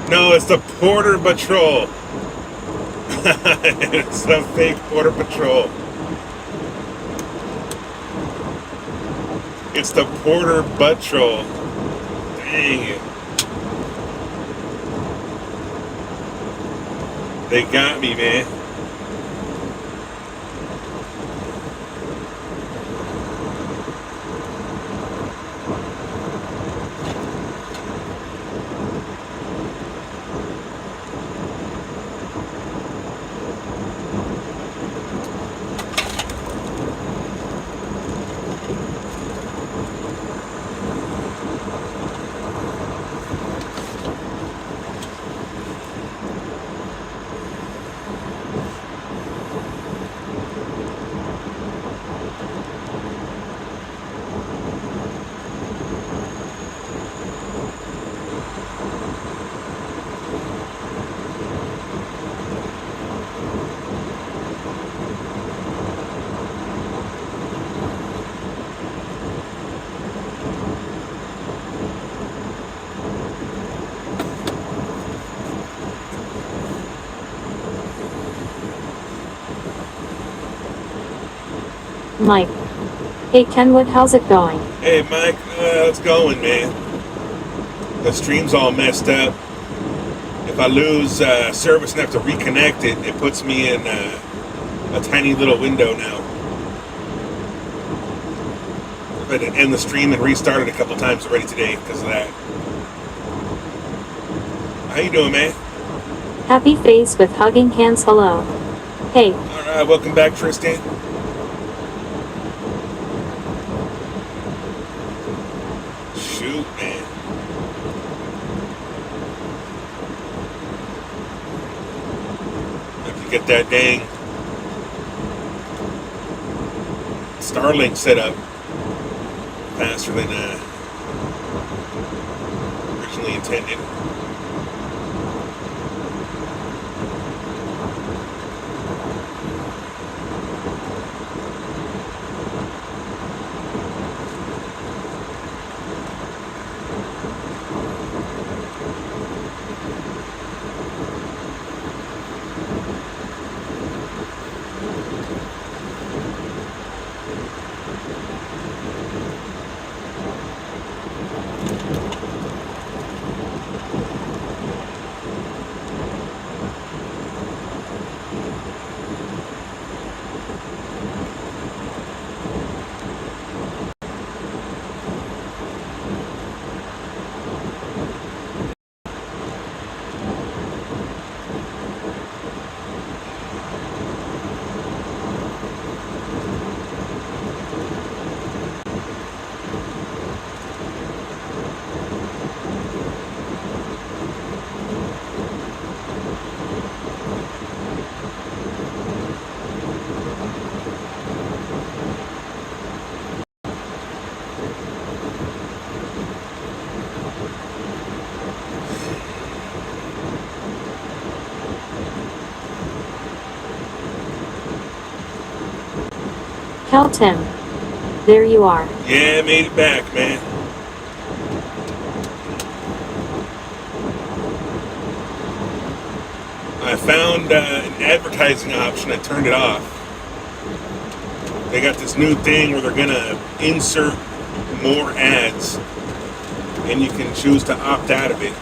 No, it's the Border Patrol. It's the fake Border Patrol. It's the Border Patrol. Dang it. They got me, man. Mike. Hey Kenwood, how's it going? Hey, Mike, how's it going, man? The stream's all messed up. If I lose service and have to reconnect it, it puts me in a tiny little window now. But it end the stream and restarted a couple times already today because of that. How you doing, man? Happy face with hugging hands, hello. Hey. Alright, welcome back, Tristan. Shoot, man. Have to get that dang Starlink set up faster than originally intended. Cal Tim. There you are. Yeah, made it back, man. I found an advertising option. I turned it off. They got this new thing where they're gonna insert more ads, and you can choose to opt out of it.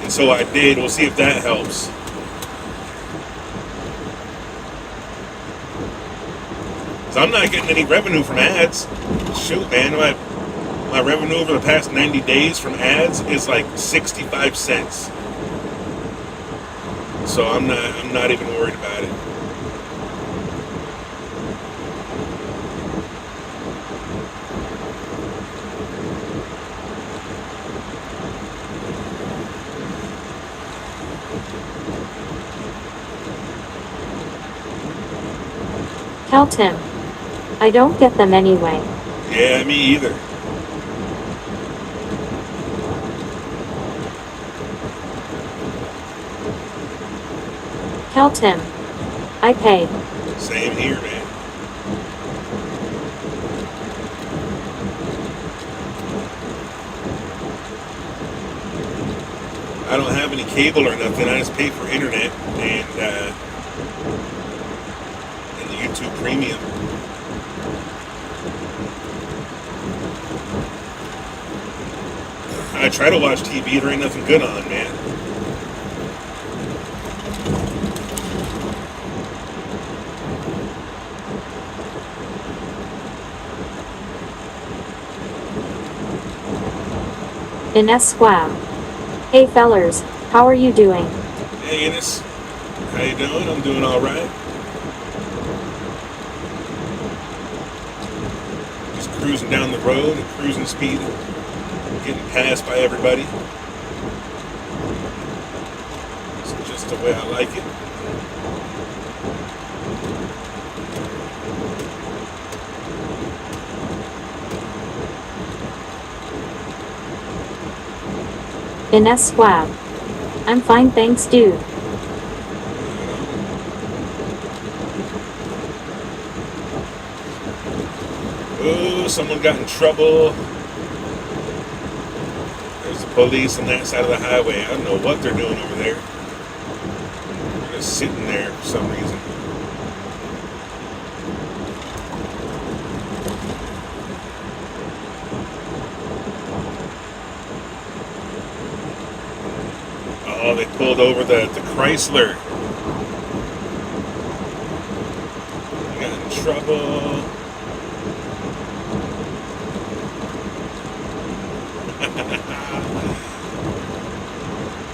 And so I did. We'll see if that helps. So I'm not getting any revenue from ads. Shoot, man, my revenue over the past 90 days from ads is like 65 cents. So I'm not even worried about it. Cal Tim. I don't get them anyway. Yeah, me either. Cal Tim. I pay. Same here, man. I don't have any cable or nothing. I just pay for internet and the YouTube Premium. I try to watch TV. There ain't nothing good on, man. Ines Squab. Hey fellers, how are you doing? Hey, Ines. How you doing? I'm doing all right. Just cruising down the road at cruising speed, getting passed by everybody. It's just the way I like it. Ines Squab. I'm fine thanks dude. Oh, someone got in trouble. There's the police on that side of the highway. I don't know what they're doing over there. They're just sitting there for some reason. Oh, they pulled over the Chrysler. They got in trouble.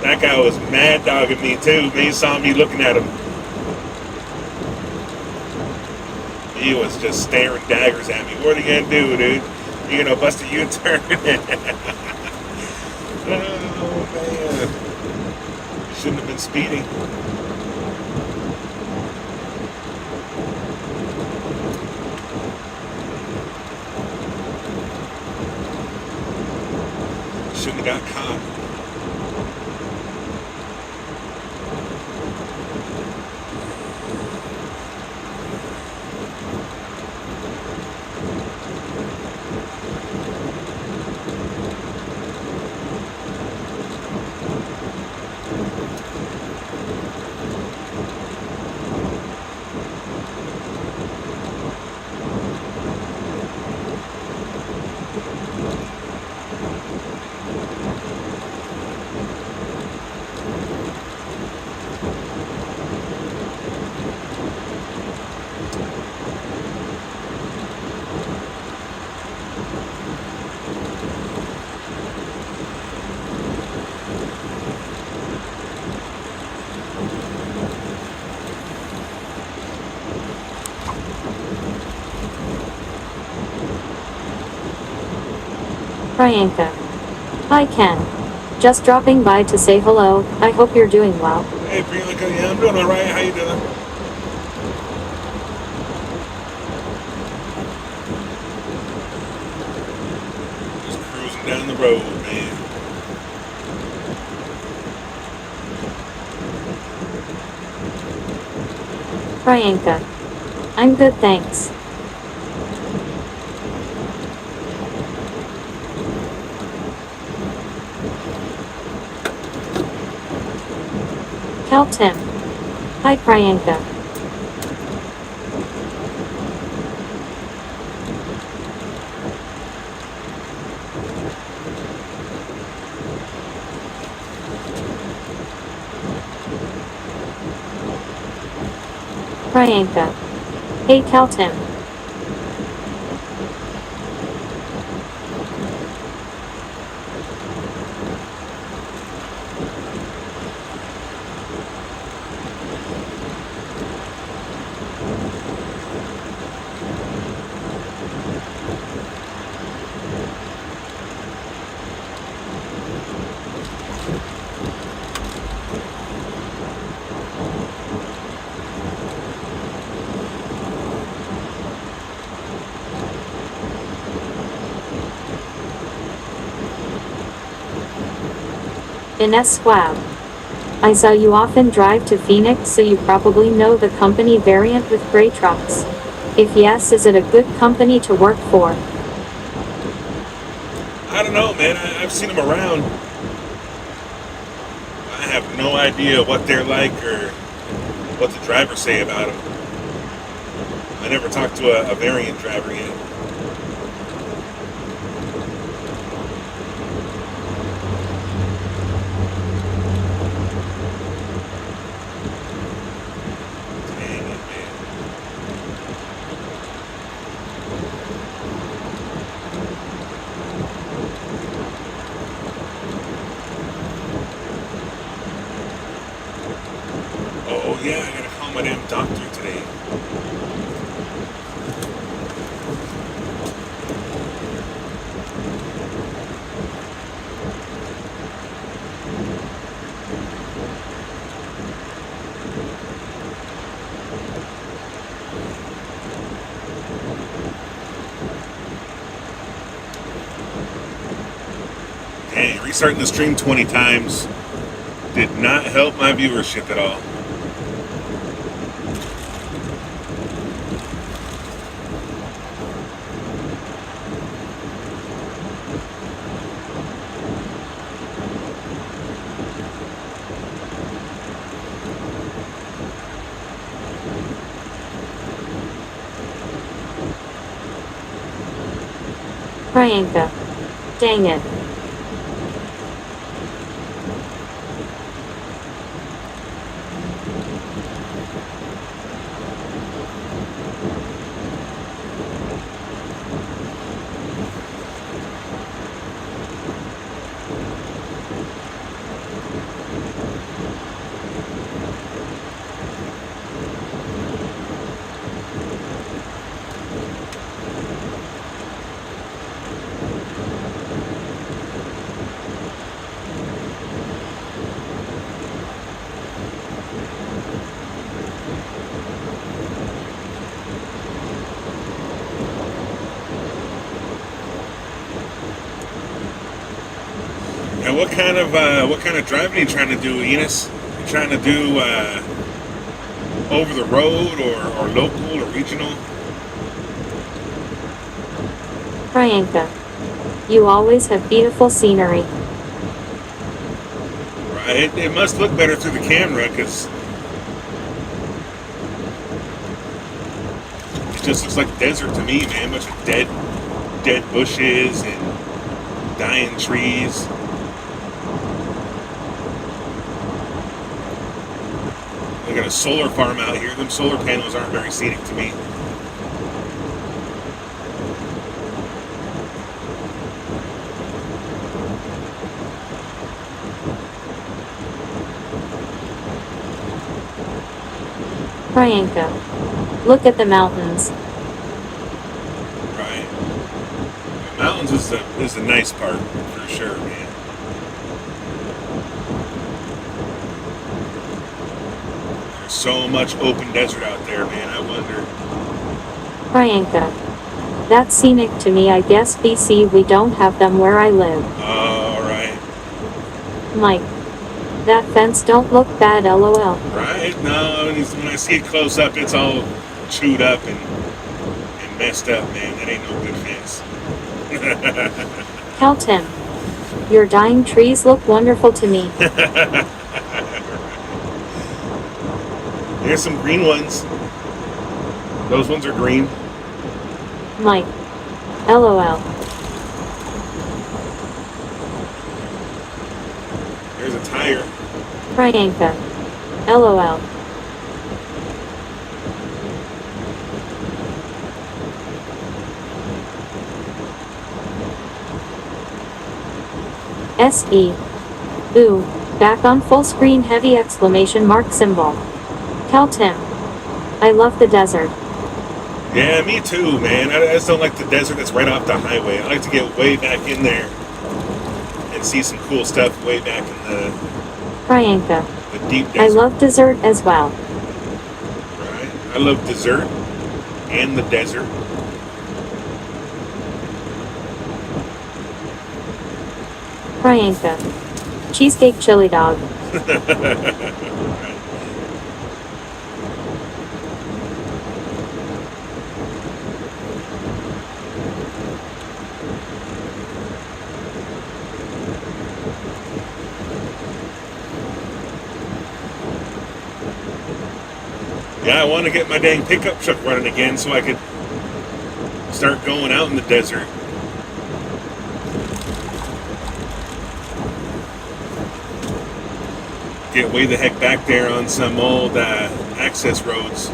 That guy was mad dogging me too. He saw me looking at him. He was just staring daggers at me. What are you gonna do, dude? You gonna bust a U-turn? Oh man. Shouldn't have been speeding. Shouldn't have got caught. Priyanka. Hi Ken. Just dropping by to say hello, I hope you're doing well. Hey Priyanka, yeah, I'm doing alright. How you doing? Just cruising down the road, man. Priyanka. I'm good thanks. Cal Tim. Hi Priyanka. Priyanka. Hey Cal Tim. Ines Squab. I saw you often drive to Phoenix, so you probably know the company Variant with gray trucks. If yes, is it a good company to work for? I don't know, man. I've seen them around. have no idea what they're like or what the drivers say about them. I never talked to a variant driver yet. Dang it, man. Oh yeah, I gotta call my damn doctor today. Dang, restarting the stream 20 times did not help my viewership at all. Priyanka. Dang it. Now, what kind of driving are you trying to do, Enos? You trying to do over the road or local or regional? Priyanka. You always have beautiful scenery. Right? It must look better through the camera because it just looks like desert to me, man. A bunch of dead bushes and dying trees. We got a solar farm out here. Them solar panels aren't very scenic to me. Priyanka. Look at the mountains. Right. The mountains is the nice part for sure, man. There's so much open desert out there, man. I wonder. Priyanka. That's scenic to me. I guess BC we don't have them where I live. All right. Mike. That fence don't look bad, lol. Right? No, when I see it close up, it's all chewed up and messed up, man. That ain't no good fence. Tell Tim. Your dying trees look wonderful to me. There's some green ones. Those ones are green. Mike. LOL. There's a tire. Priyanka. LOL. SE. Ooh, back on full screen heavy exclamation mark symbol. Tell Tim. I love the desert. Yeah, me too, man. I just don't like the desert that's right off the highway. I like to get way back in there and see some cool stuff way back in Priyanka. the deep desert. I love dessert as well. Right? I love dessert and the desert. Priyanka. Cheesecake chili dog. Yeah, I want to get my dang pickup truck running again so I could start going out in the desert. Get way the heck back there on some old access roads.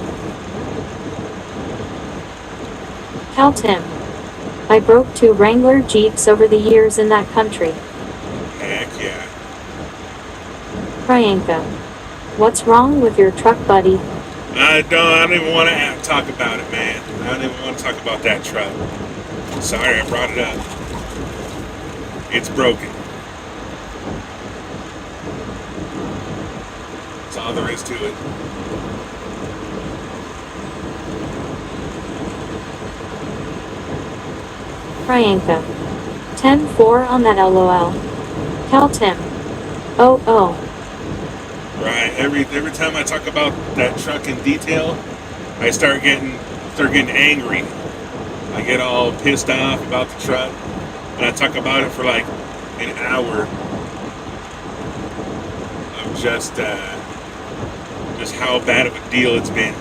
Cal Tim. I broke 2 Wrangler Jeeps over the years in that country. Heck yeah. Priyanka. What's wrong with your truck, buddy? I don't even want to talk about it, man. I don't even want to talk about that truck. Sorry I brought it up. It's broken. That's all there is to it. Priyanka. 10-4 on that LOL. Cal Tim. Oh. Right. Every time I talk about that truck in detail, I start getting angry. I get all pissed off about the truck, and I talk about it for like an hour of just how bad of a deal it's been.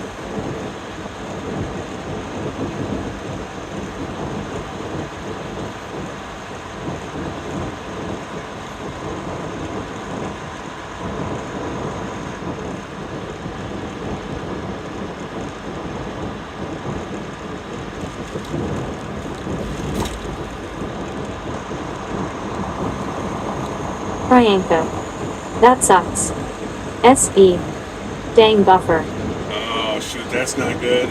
Priyanka. That sucks. SE. Dang buffer. Oh shoot, that's not good.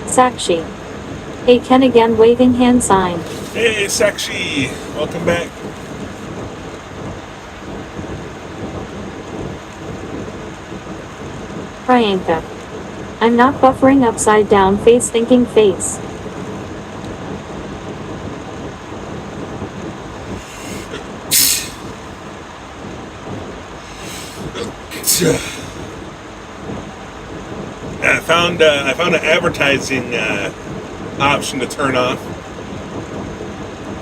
Sakshi. Hey Ken again, waving hand sign. Hey Sakshi, welcome back. Priyanka. I'm not buffering upside down face thinking face. I found an advertising option to turn off,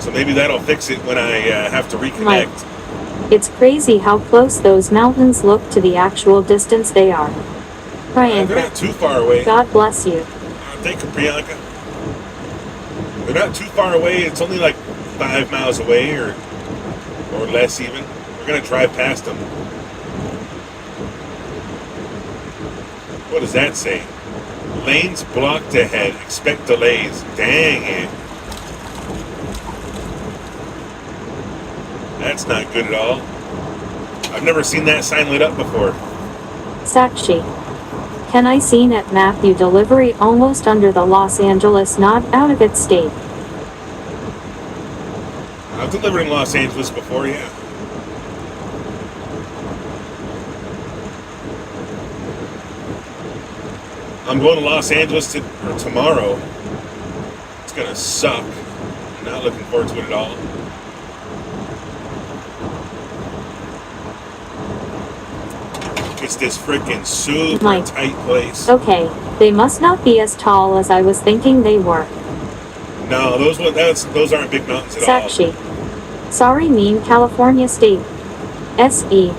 so maybe that'll fix it when I have to reconnect. Mike. It's crazy how close those mountains look to the actual distance they are. Priyanka. They're not too far away. God bless you. Thank you, Priyanka. They're not too far away. It's only like 5 miles away or less even. We're gonna drive past them. What does that say? Lanes blocked ahead. Expect delays. Dang it. That's not good at all. I've never seen that sign lit up before. Sakshi. Can I seen at Matthew delivery almost under the Los Angeles, not out of its state? I've delivered in Los Angeles before, yeah. I'm going to Los Angeles tomorrow. It's gonna suck. I'm not looking forward to it at all. It's this freaking super Mike. tight place. Okay, they must not be as tall as I was thinking they were. No, those aren't big mountains at Sakshi. Sorry, mean California state. SE.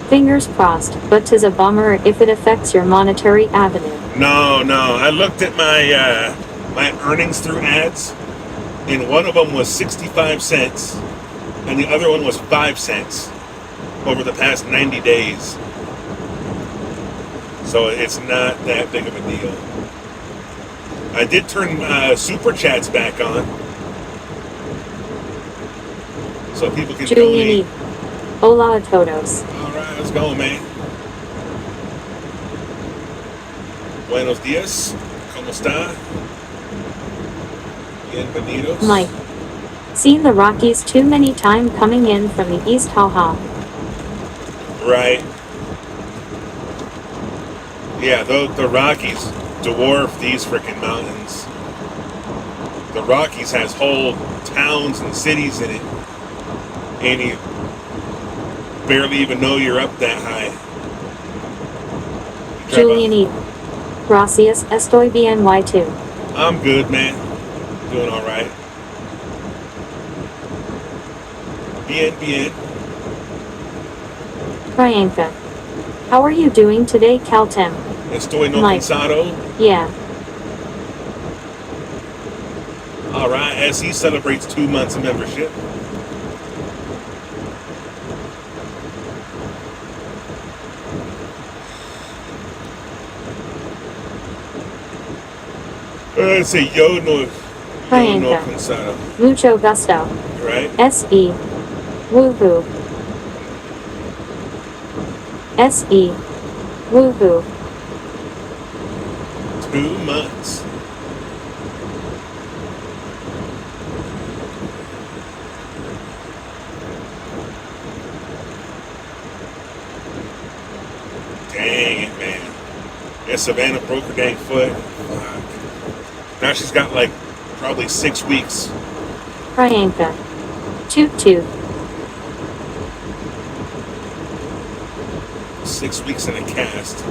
Fingers crossed, but 'tis a bummer if it affects your monetary avenue. all. No. I looked at my my earnings through ads, and one of them was 65 cents, and the other one was 5 cents over the past 90 days. So it's not that big of a deal. I did turn super chats back on, so people can Juliani. donate. Hola a todos. All right, let's go, man. Buenos dias. ¿Cómo está? Bienvenidos. Mike. Seen the Rockies too many time coming in from the east, haha. Right. Yeah, the Rockies dwarf these freaking mountains. The Rockies has whole towns and cities in it, and you barely even know you're up that high. You drive Julian E. Gracias, estoy bien, Y2. I'm good, man. Doing all right. Bien, bien. Priyanka. How are you doing today, Caltem? Estoy no Mike. cansado. Yeah. All right, as he celebrates 2 months of membership. Let's say yo no Priyanka. cansado. Mucho gusto. Right? S.E. Woohoo. S.E. Woohoo. 2 months. Dang it, man. Yeah, Savannah broke her dang foot. Fuck. Now she's got like probably 6 weeks. Priyanka. Toot toot. 6 weeks in a cast.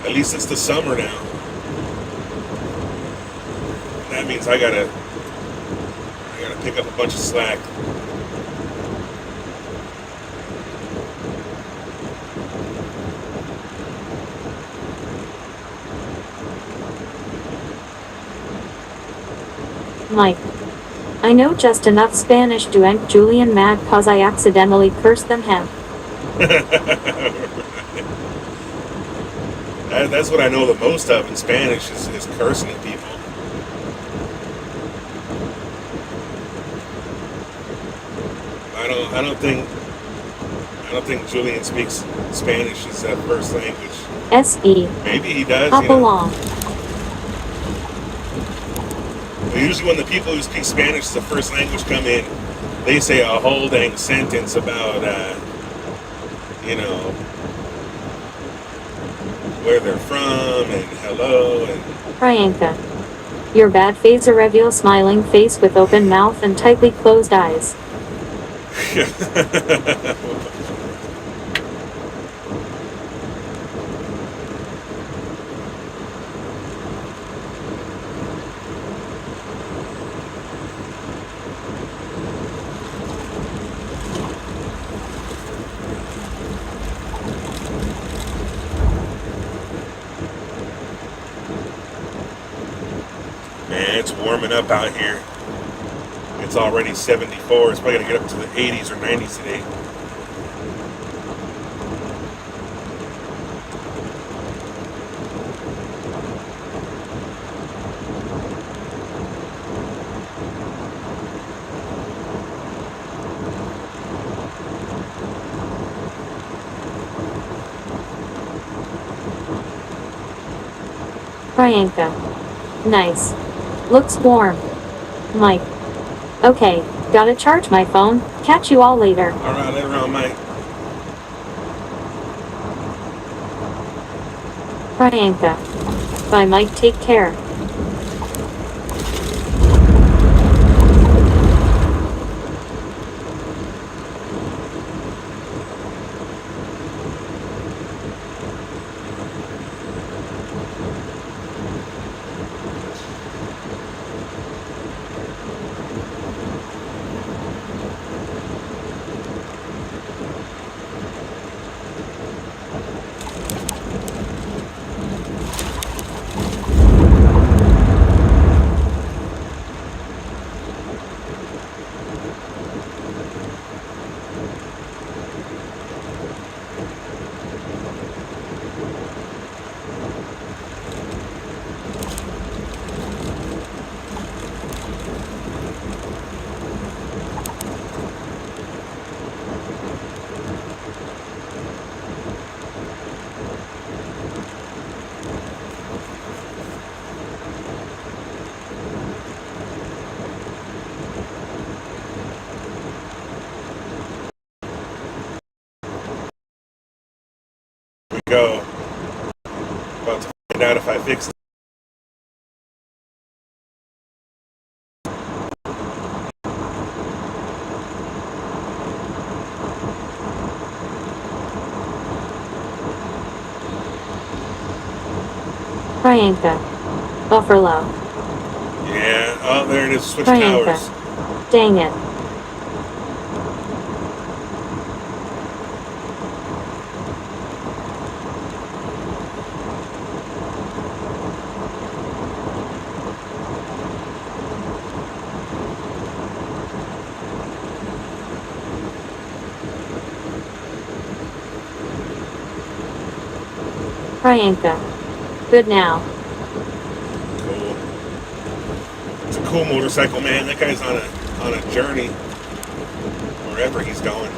At least it's the summer now. That means I gotta pick up a bunch of slack. Mike. I know just enough Spanish to make Julian mad cause I accidentally cursed them him. That's what I know the most of in Spanish is cursing at people. I don't think Julian speaks Spanish as a first language. S.E. Maybe he does. Hop along. But usually when the people who speak Spanish as a first language come in, they say a whole dang sentence about where they're from and hello and Priyanka. Your bad face, a reveal smiling face with open mouth and tightly closed eyes. Man, it's warming up out here. It's already 74. It's probably gonna get up to the 80s or 90s today. Priyanka. Nice. Looks warm. Mike. Okay, gotta charge my phone. Catch you all later. All right, later on, Mike. Priyanka. Bye, Mike. Take care. We go. About to find out if I fixed Priyanka. Buffalo. Yeah. Oh, there it is. Switch Priyanka. towers. Dang it. Priyanka. Good now. Cool. It's a cool motorcycle, man. That guy's on a journey wherever he's going.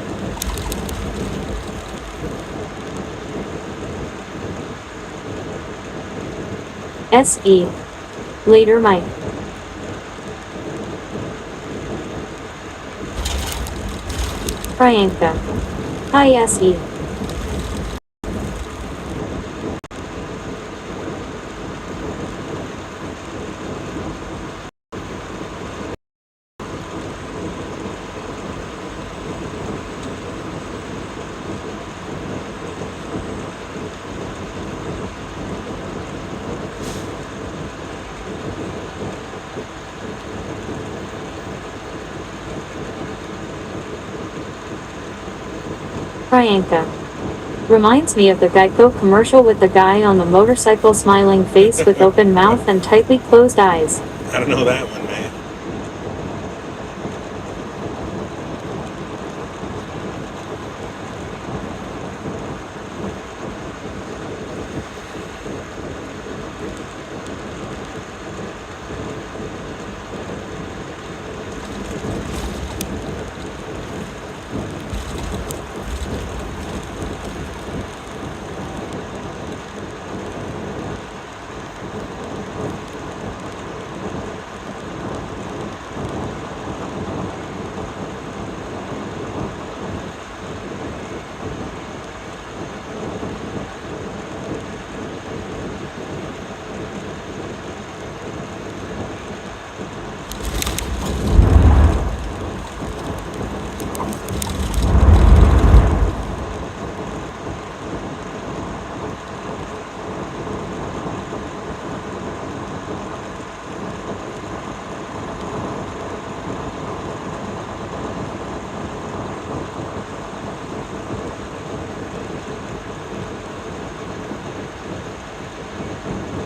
SE. Later, Mike. Priyanka. Hi, SE. Priyanka. Reminds me of the Geico commercial with the guy on the motorcycle smiling face with open mouth and tightly closed eyes. I don't know that one, man.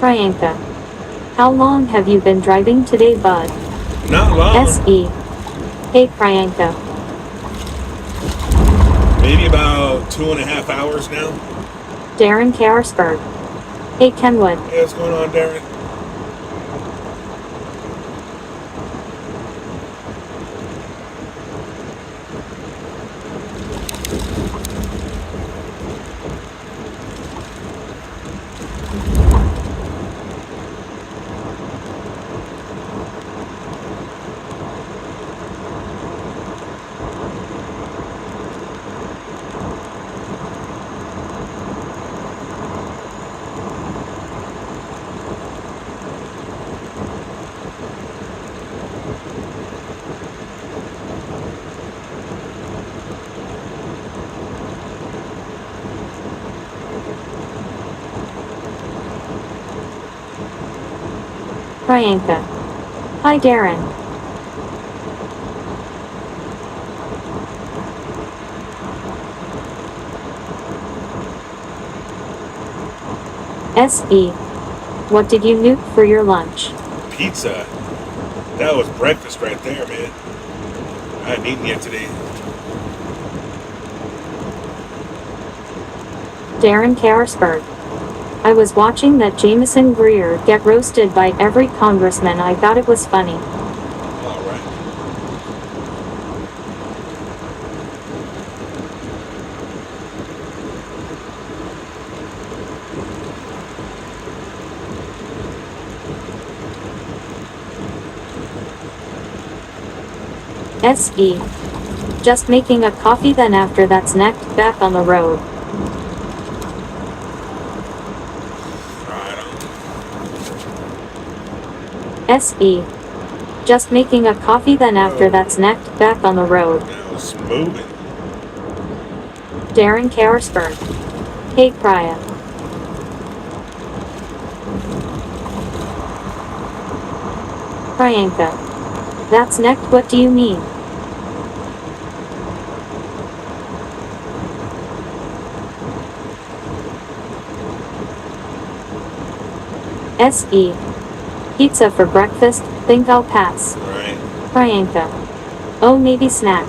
Priyanka. How long have you been driving today, bud? Not long. SE. Hey, Priyanka. Maybe about 2.5 hours now. Darren Karasberg. Hey, Kenwood. Hey, what's going on, Darren? Priyanka. Hi, Darren. SE. What did you nuke for your lunch? Pizza. That was breakfast right there, man. I hadn't eaten yet today. Darren Karasberg. I was watching that Jameson Greer get roasted by every congressman. I thought it was funny. All right. SE. Just making a coffee, then after that's next, back on the road. Right on. SE. Just making a coffee, then after that's next, back on the road. Now it's moving. Darren Karasberg. Hey, Priya. Priyanka. That's necked. What do you mean? SE. Pizza for breakfast, think I'll pass. Right. Priyanka. Oh, maybe snack.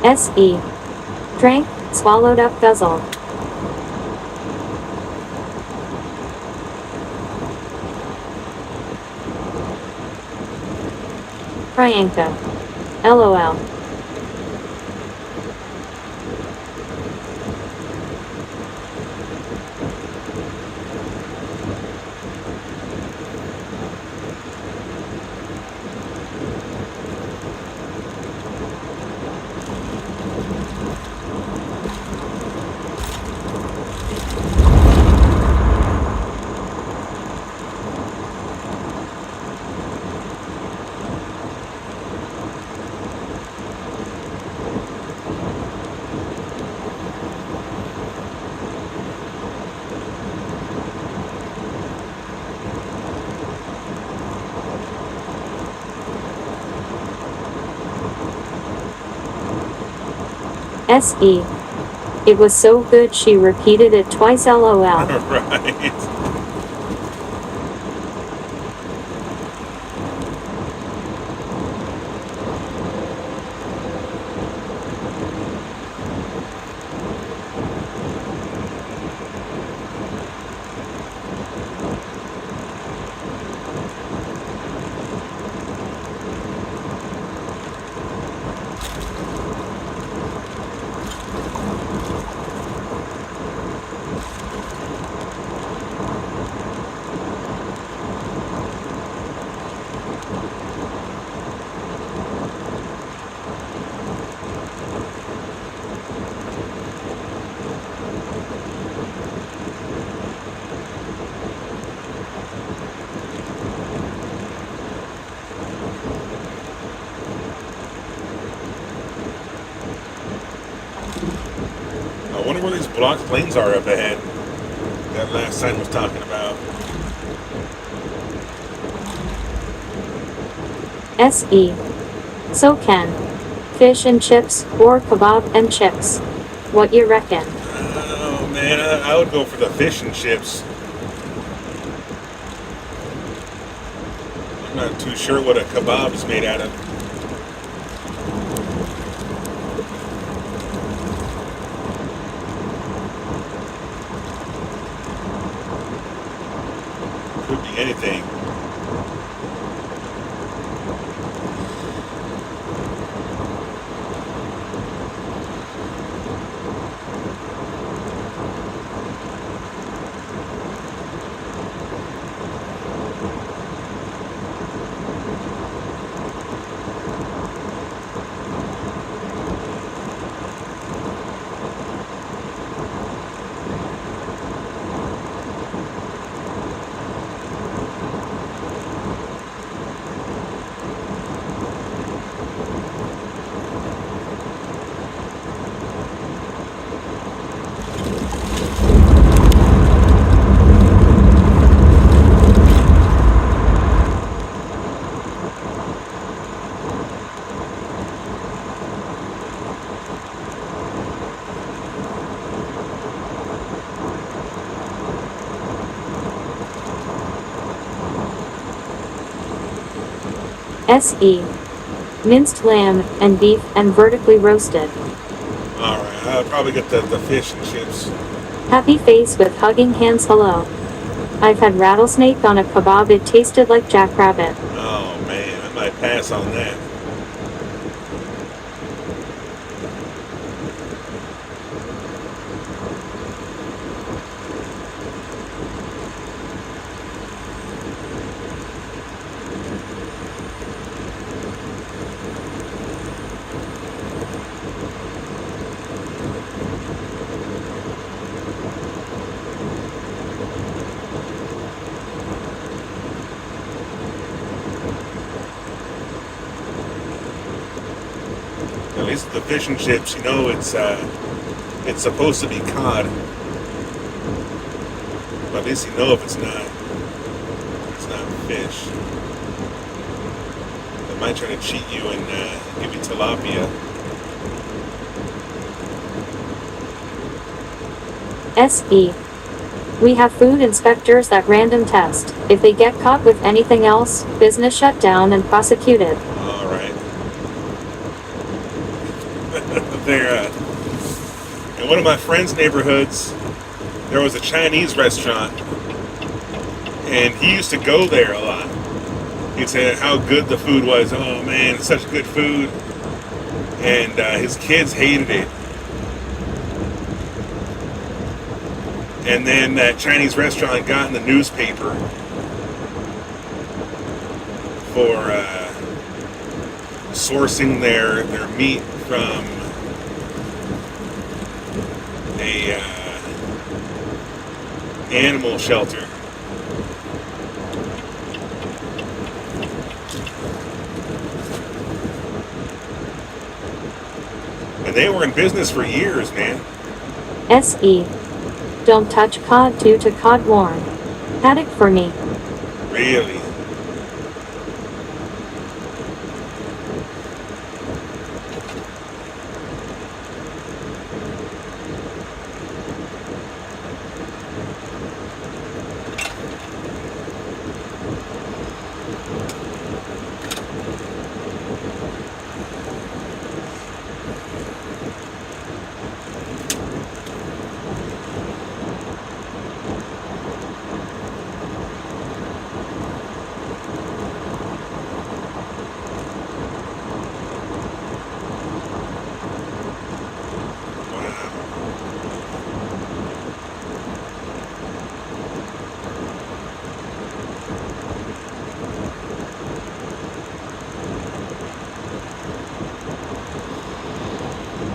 SE. Drank, swallowed up, guzzled. Priyanka. LOL. SE. It was so good she repeated it twice, LOL. Right. I wonder where these blocked planes are up ahead. That last sign was talking about. SE. So Ken. Fish and chips, or kebab and chips. What you reckon? Oh man, I would go for the fish and chips. I'm not too sure what a kebab is made out of. Could be anything. SE. Minced lamb, and beef, and vertically roasted. All right, I'll probably get the fish and chips. Happy face with hugging hands hello. I've had rattlesnake on a kebab, it tasted like jackrabbit. Oh man, I might pass on that. At least the fish and chips, you know, it's supposed to be cod, but at least you know if it's not fish. They might try to cheat you and give you tilapia. SE. We have food inspectors that random test. If they get caught with anything else, business shut down and prosecuted. All right. They're in one of my friends' neighborhoods. There was a Chinese restaurant, and he used to go there a lot. He'd say how good the food was. Oh man, it's such good food. And his kids hated it. And then that Chinese restaurant got in the newspaper for sourcing their meat from a animal shelter. And they were in business for years, man. SE. Don't touch cod due to cod worm. Haddock for me. Really.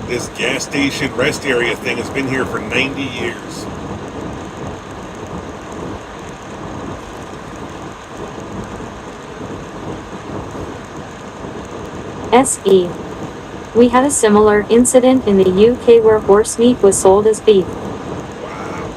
This gas station rest area thing has been here for 90 years. SE. We had a similar incident in the UK where horse meat was sold as beef. Wow.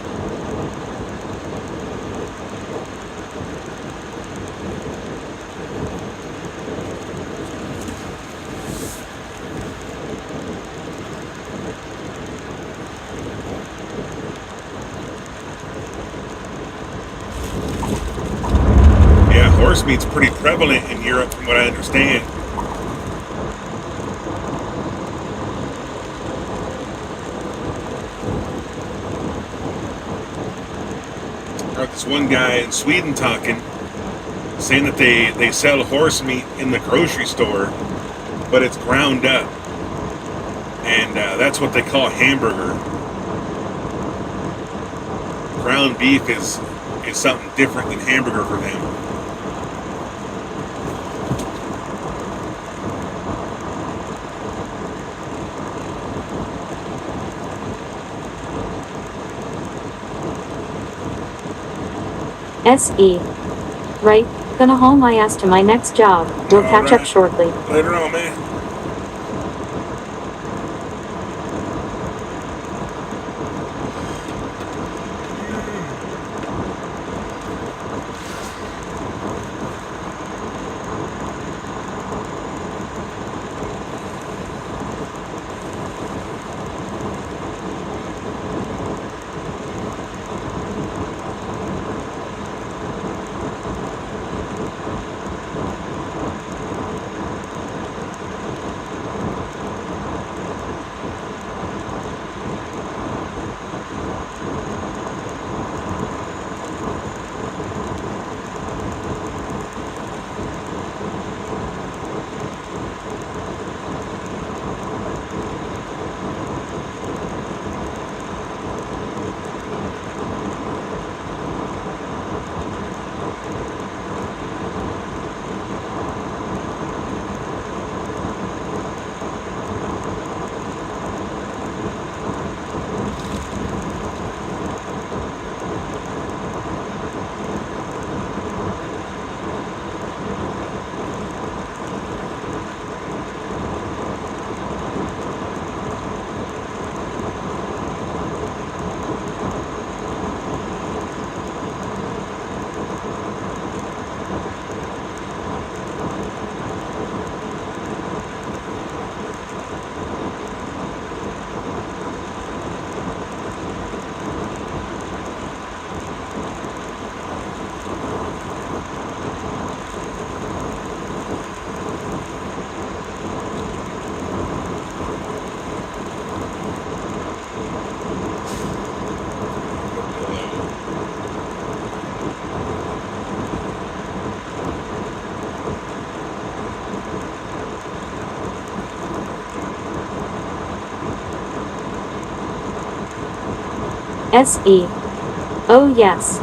Yeah, horse meat's pretty prevalent in Europe from what I understand. I heard this one guy in Sweden talking, saying that they sell horse meat in the grocery store, but it's ground up. And that's what they call hamburger. Ground beef is something different than hamburger for them. SE. Right, gonna haul my ass to my next job. We'll catch up shortly. Later on, man. SE. Oh yes.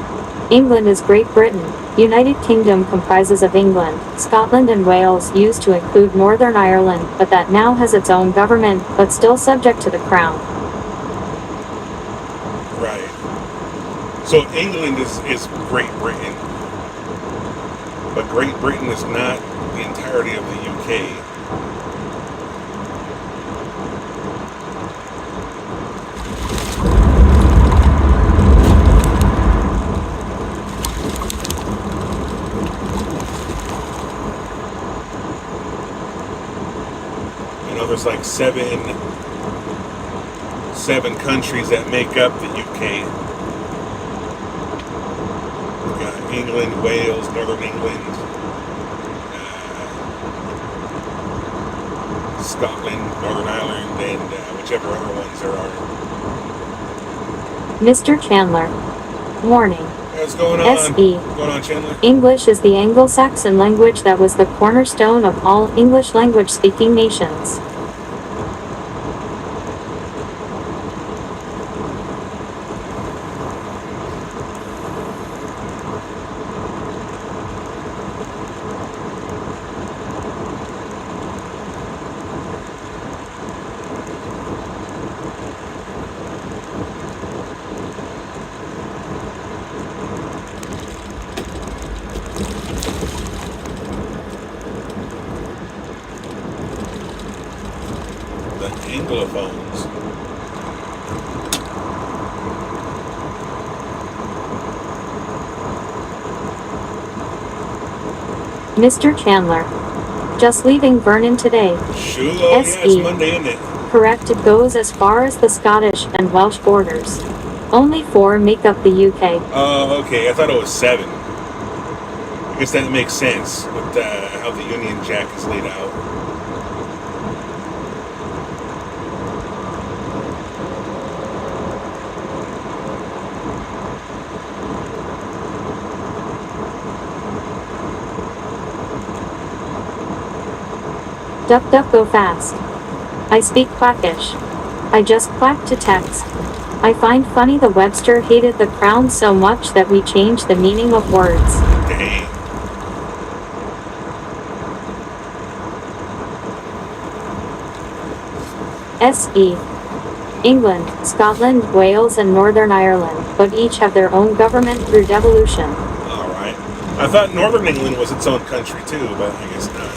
England is Great Britain. United Kingdom comprises of England, Scotland and Wales used to include Northern Ireland, but that now has its own government, but still subject to the Crown. Right. So England is Great Britain, but Great Britain is not the entirety of the UK. You know, there's like seven countries that make up the UK. We've got England, Wales, Northern England, Scotland, Northern Ireland, and whichever other ones there are. Mr. Chandler. Warning. What's going on? SE. What's going on, Chandler? English is the Anglo-Saxon language that was the cornerstone of all English language-speaking nations. The Anglophones. Mr. Chandler. Just leaving Vernon today. Sure, yeah, it's SE. Monday, isn't it? Correct, it goes as far as the Scottish and Welsh borders. Only 4 make up the UK. Oh, okay. I thought it was 7. I guess that makes sense with how the Union Jack is laid out. Duck duck go fast. I speak Quackish. I just quack to text. I find funny the Webster hated the Crown so much that we changed the meaning of words. Dang. SE. England, Scotland, Wales and Northern Ireland, but each have their own government through devolution. Alright. I thought Northern England was its own country too, but I guess not.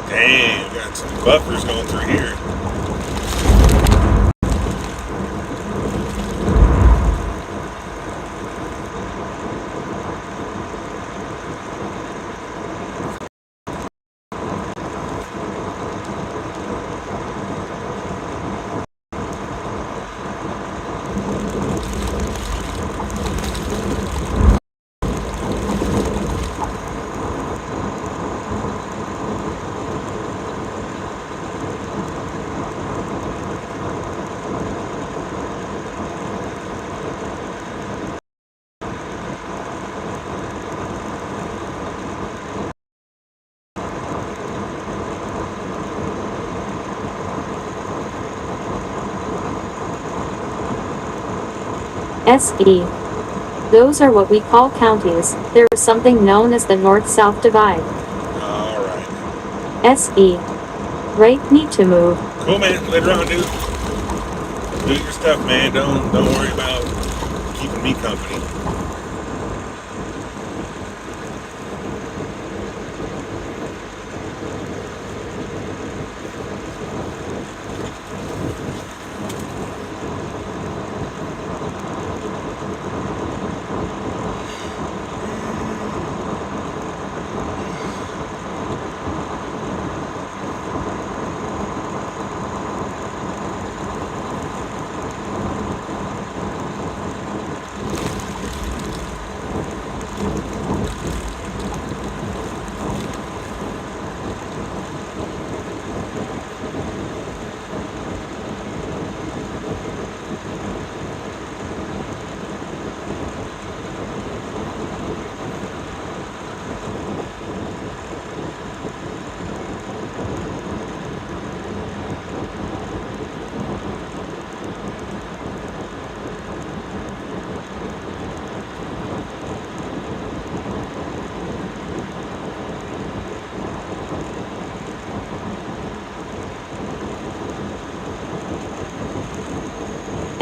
Damn, got some buffers going through here. SE. Those are what we call counties. There is something known as the North-South Divide. Alright. SE. Right, need to move. Cool, man. Later on, dude. Do your stuff, man. Don't worry about keeping me company.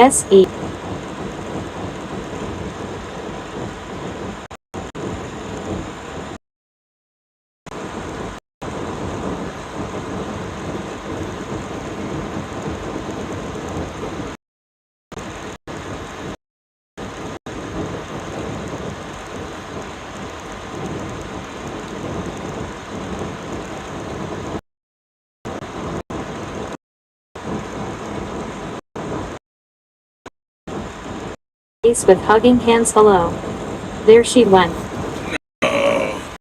SE. Face with hugging hands. Hello. There she went. Oh,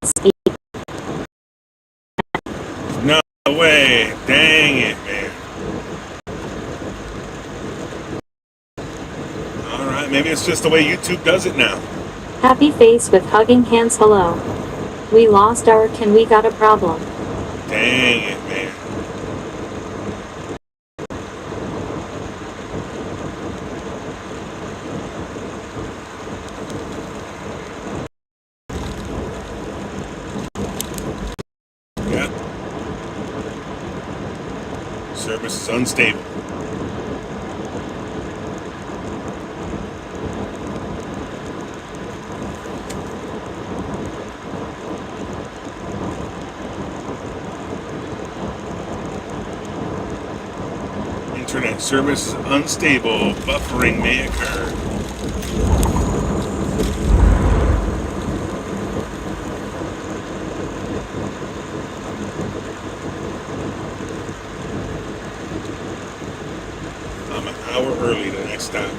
SE. no way. Dang it, man. All right, maybe it's just the way YouTube does it now. Happy face with hugging hands. Hello. We lost our can we got a problem. Dang it, man. Yep. Service is unstable. Internet service is unstable. Buffering may occur. I'm an hour early the next time.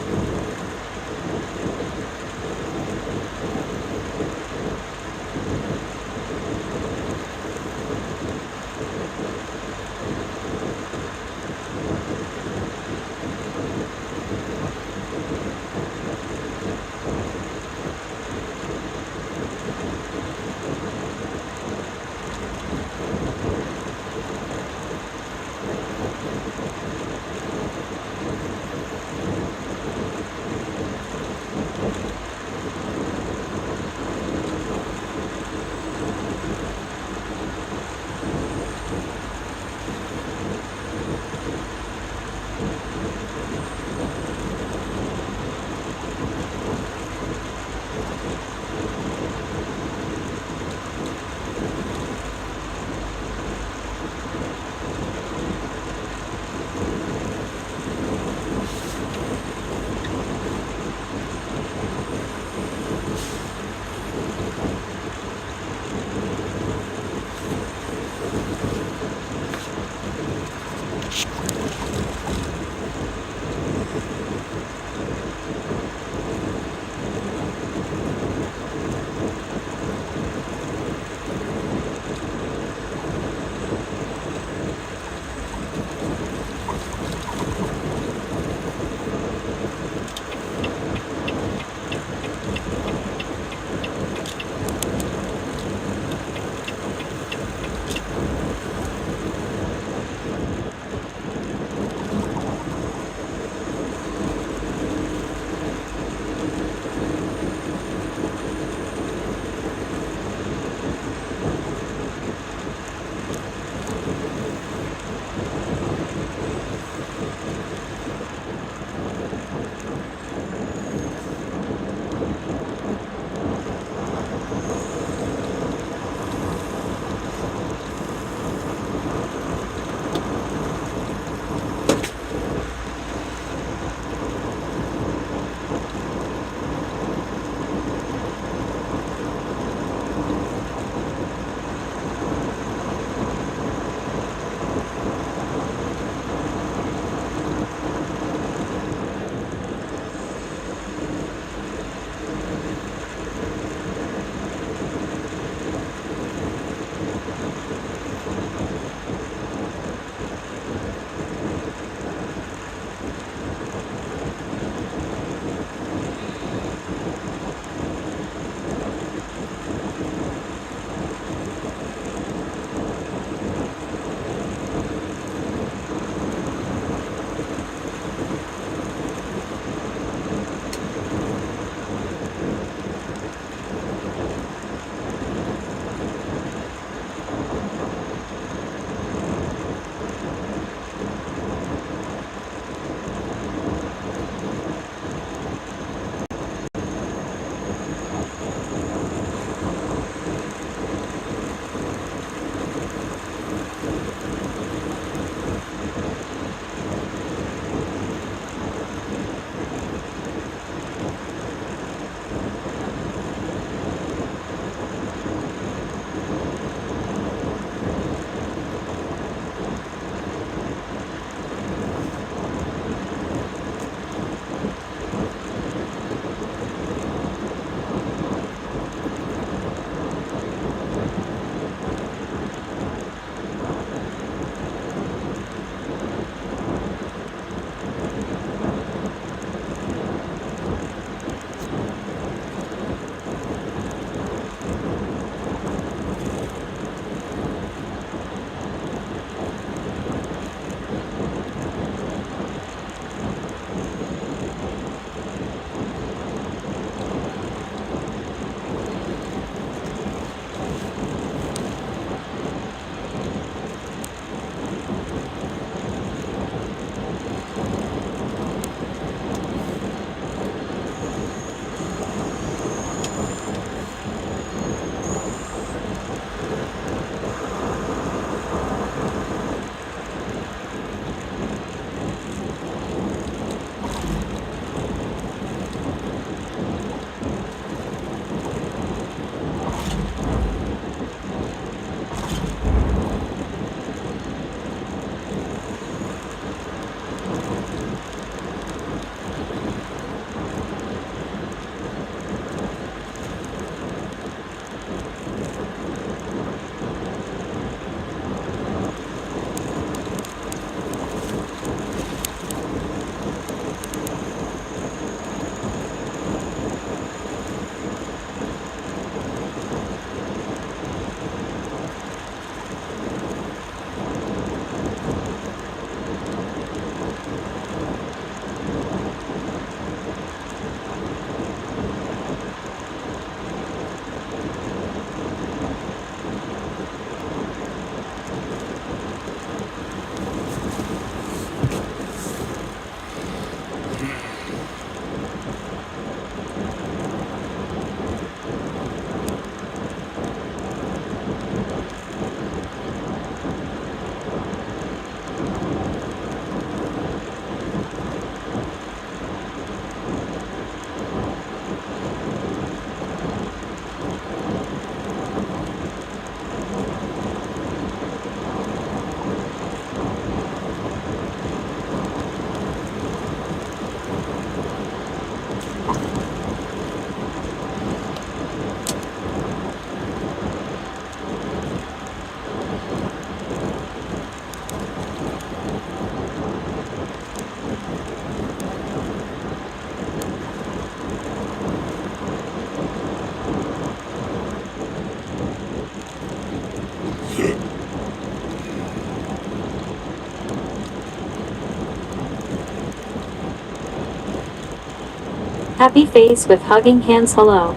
Happy face with hugging hands hello.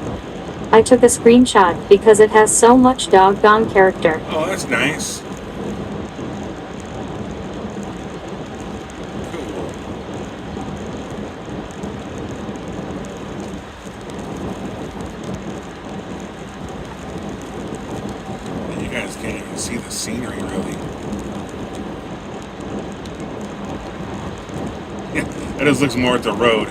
I took a screenshot because it has so much doggone character. Oh, that's nice. Cool. You guys can't even see the scenery, really. Yeah, that just looks more at the road.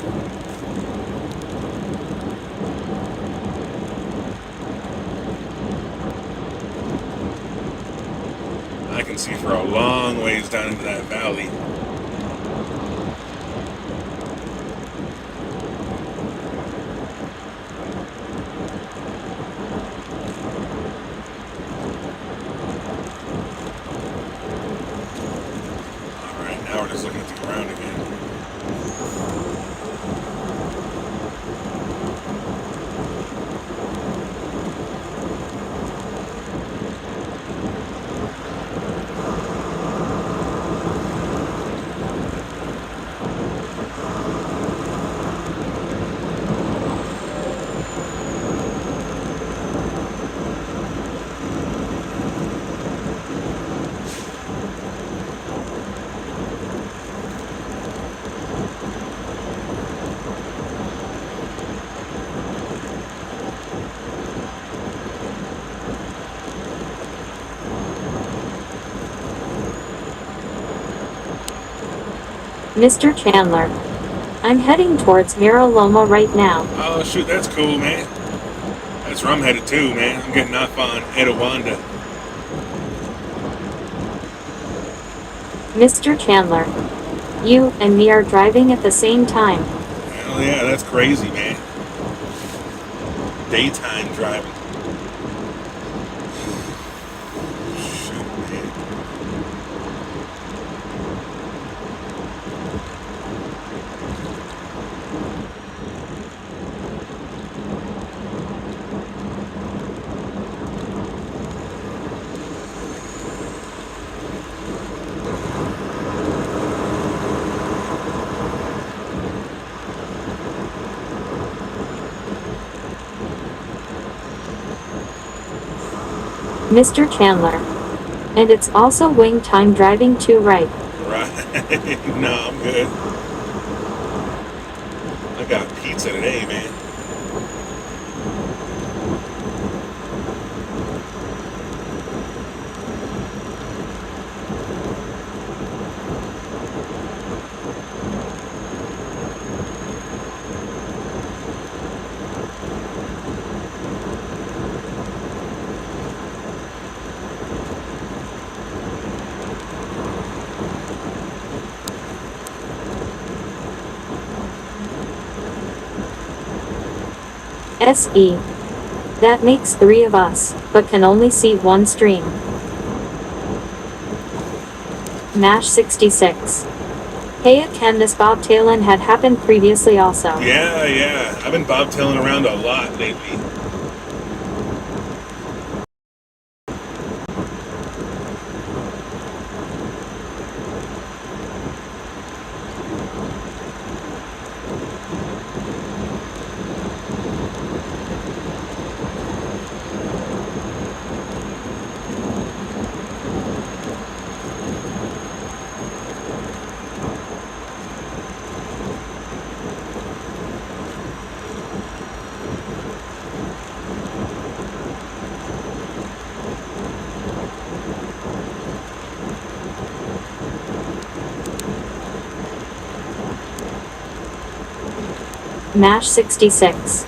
I can see for a long ways down into that valley. Alright, now we're just looking at the ground again. Mr. Chandler. I'm heading towards Mira Loma right now. Oh shoot, that's cool, man. That's where I'm headed too, man. I'm getting off on Etowanda. Mr. Chandler. You and me are driving at the same time. Hell yeah, that's crazy, man. Daytime driving. Shoot, man. Mr. Chandler. And it's also wing time driving too, right? Right. No, I'm good. I got pizza today, man. SE. That makes 3 of us, but can only see one stream. MASH 66. Hey Ken, this bobtailing had happened previously also. Yeah. I've been bobtailing around a lot lately. MASH 66.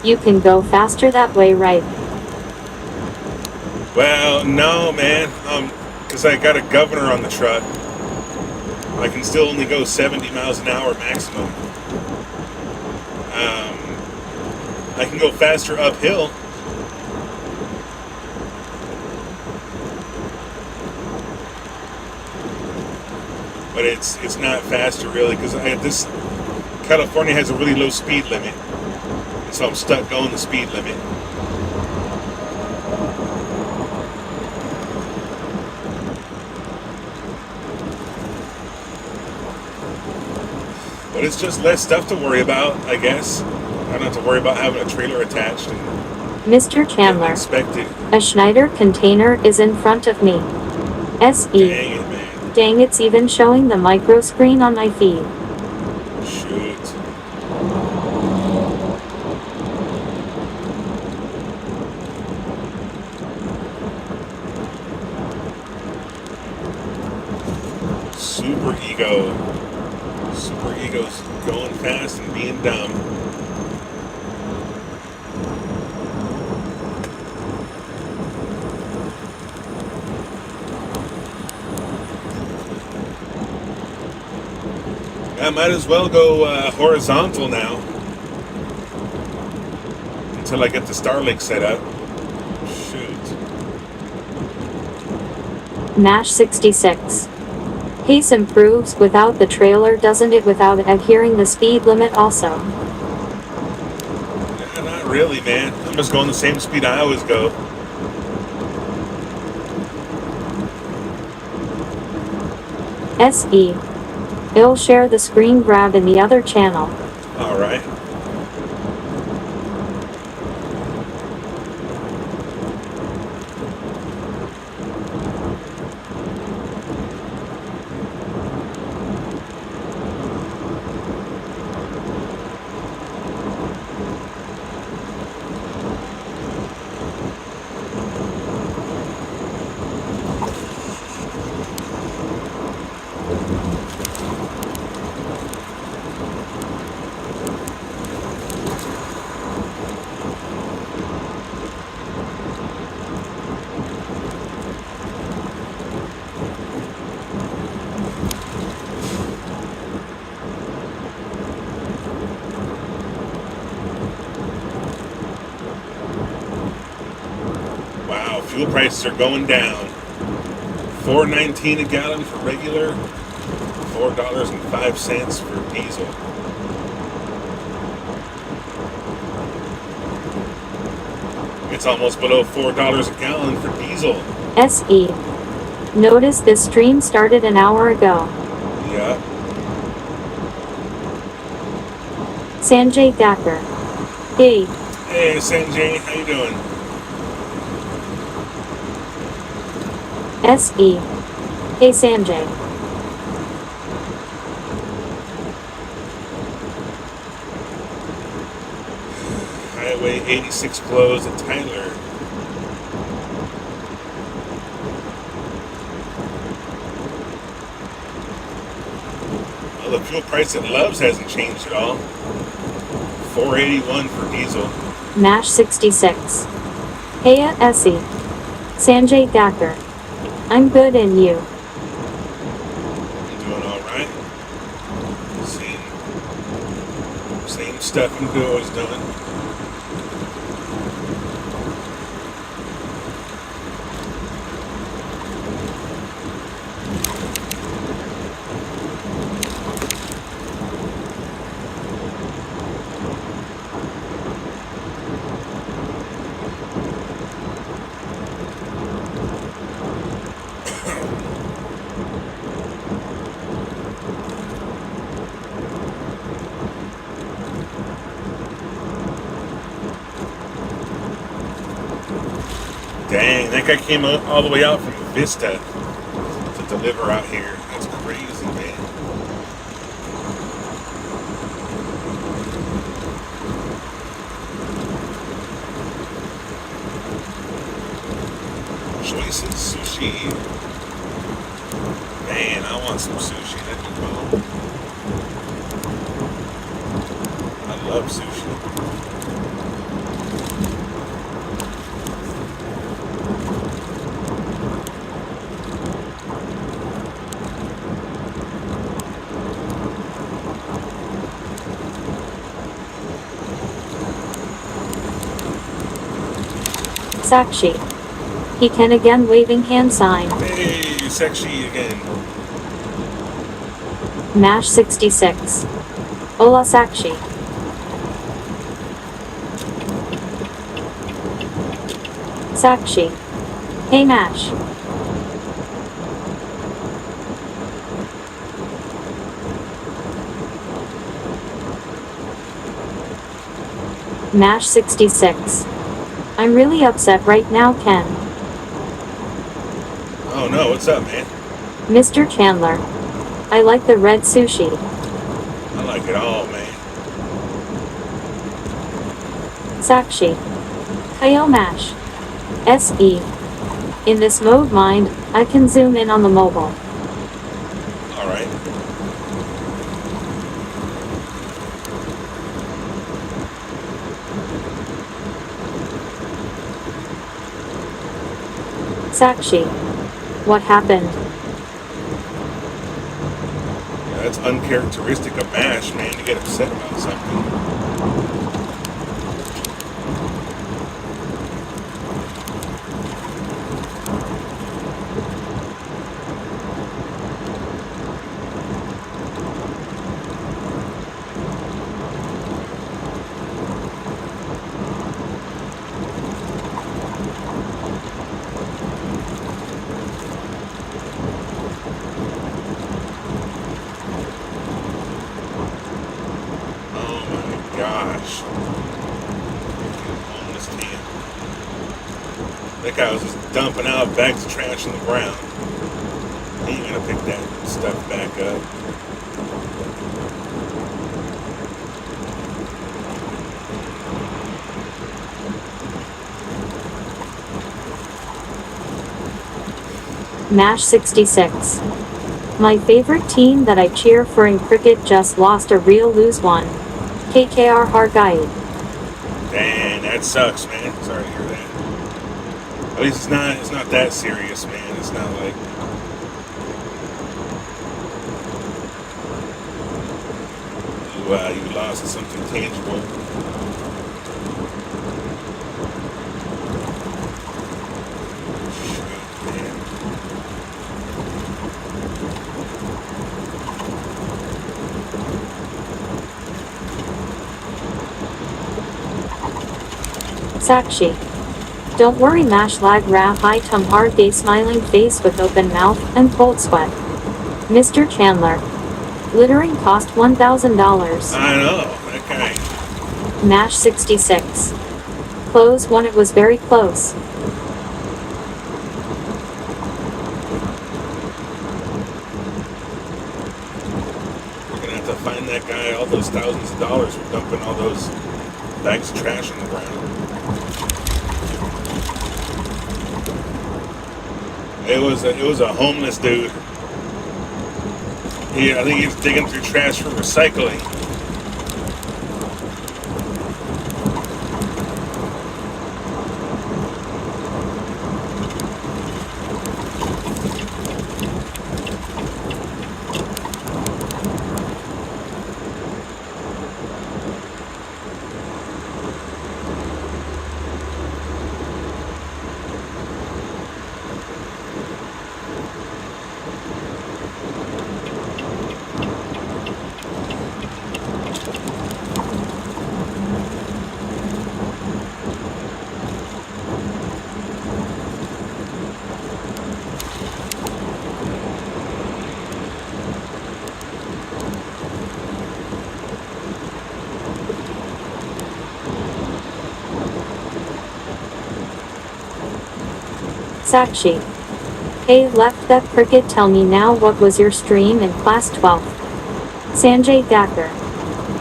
You can go faster that way, right? Well, no, man. Because I got a governor on the truck. I can still only go 70 miles an hour maximum. I can go faster uphill. But it's not faster really because this California has a really low speed limit, so I'm stuck going the speed limit. But it's just less stuff to worry about, I guess. I don't have to worry about having a trailer attached and Mr. getting Chandler, inspected. a Schneider container is in front of me. SE. Dang it, man. Dang, it's even showing the micro screen on my feed. Shoot. Super ego. Super ego's going fast and being dumb. I might as well go horizontal now until I get the Starlink set up. Shoot. MASH 66. Pace improves without the trailer, doesn't it, without adhering the speed limit also? Yeah, not really, man. I'm just going the same speed I always go. SE. It'll share the screen grab in the other channel. Alright. Wow, fuel prices are going down. $4.19 a gallon for regular, $4.05 for diesel. It's almost below $4 a gallon for diesel. SE. Notice this stream started an hour ago. Yeah. Sanjay Thakur. Hey. Hey, Sanjay, how you doing? SE. Hey Sanjay. Highway 86 closed at Tyler. Well, the fuel price at Love's hasn't changed at all. $4.81 for diesel. MASH 66. Heya SE. Sanjay Thakur. I'm good, and you? I'm doing alright. Same stuff I'm always doing. Dang, that guy came all the way out from Vista to deliver out here. That's crazy, man. Choices sushi. Man, I want some sushi. That'd be cool. I love sushi. Sakshi. He can again, waving hand sign. Hey, Sakshi again. MASH 66. Hola Sakshi. Sakshi. Hey MASH. Mash 66. I'm really upset right now, Ken. Oh no, what's up, man? Mr. Chandler. I like the red sushi. I like it all, man. Sakshi. Kayo Mash. SE. In this mode mind, I can zoom in on the mobile. All right. Sakshi. What happened? Yeah, that's uncharacteristic of MASH, man, to get upset about something. Oh my gosh. Homeless man. That guy was just dumping out bags of trash on the ground. He ain't gonna pick that stuff back up. Mash 66. My favorite team that I cheer for in cricket just lost a real lose one. KKR Hargai. Dang, that sucks, man. Sorry to hear that. At least it's not that serious, man. It's not like you lost something tangible. Shoot, man. Sakshi. Don't worry, Mash lag rap I tum hard day smiling face with open mouth and cold sweat. Mr. Chandler. Littering cost $1,000. I know, that guy. Mash 66. Close one, it was very close. We're gonna have to find that guy all those thousands of dollars for dumping all those bags of trash on the ground. It was a homeless dude. I think he was digging through trash for recycling. Sakshi. Hey, left that cricket, tell me now, what was your stream in class 12th? Sanjay Thakur.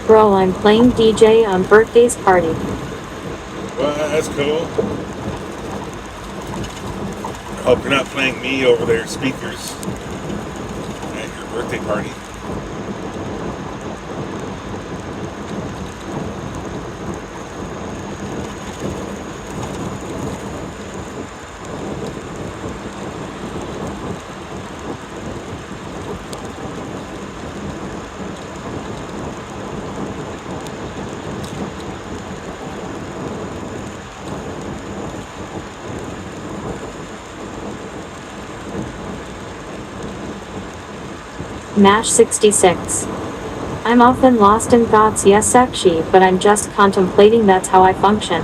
Bro, I'm playing DJ on birthday's party. Well, that's cool. I hope you're not playing me over there speakers at your birthday party. Mash 66. I'm often lost in thoughts, yes Sakshi, but I'm just contemplating, that's how I function.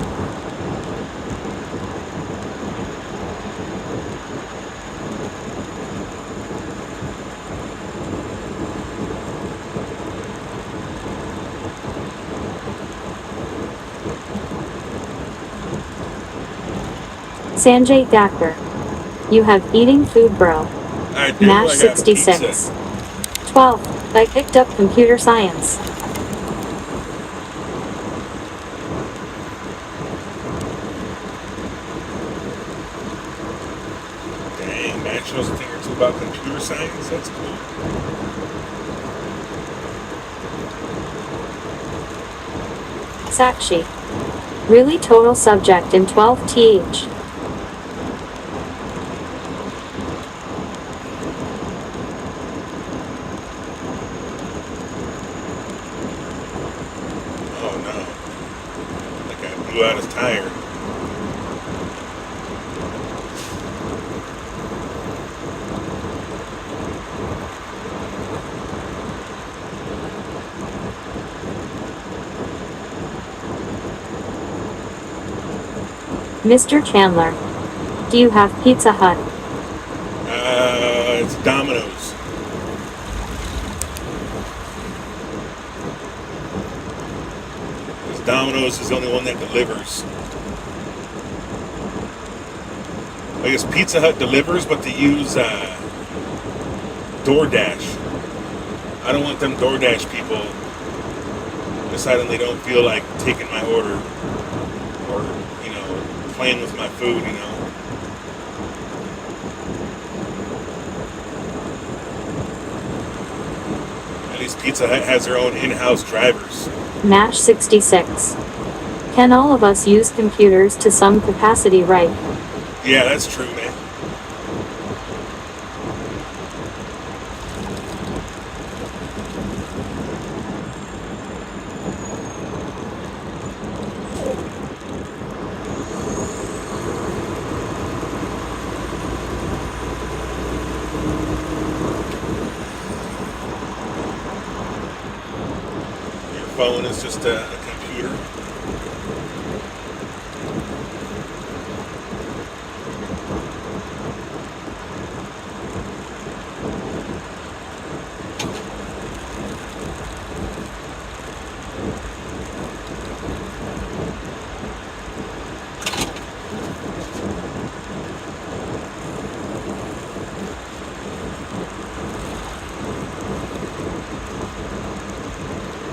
Sanjay Thakur. You have eating food, bro. I do. Nash I got pizza. 66. 12. I picked up computer science. Dang, Max knows a thing or two about computer science. That's cool. Sakshi. Really total subject in 12th. Oh no. Like I blew out his tire. Mr. Chandler. Do you have Pizza Hut? It's Domino's. Because Domino's is the only one that delivers. I guess Pizza Hut delivers, but they use DoorDash. I don't want them DoorDash people deciding they don't feel like taking my order or, playing with my food, At least Pizza Hut has their own in-house drivers. Nash 66. Can all of us use computers to some capacity, right? Yeah, that's true, man. Your phone is just a computer.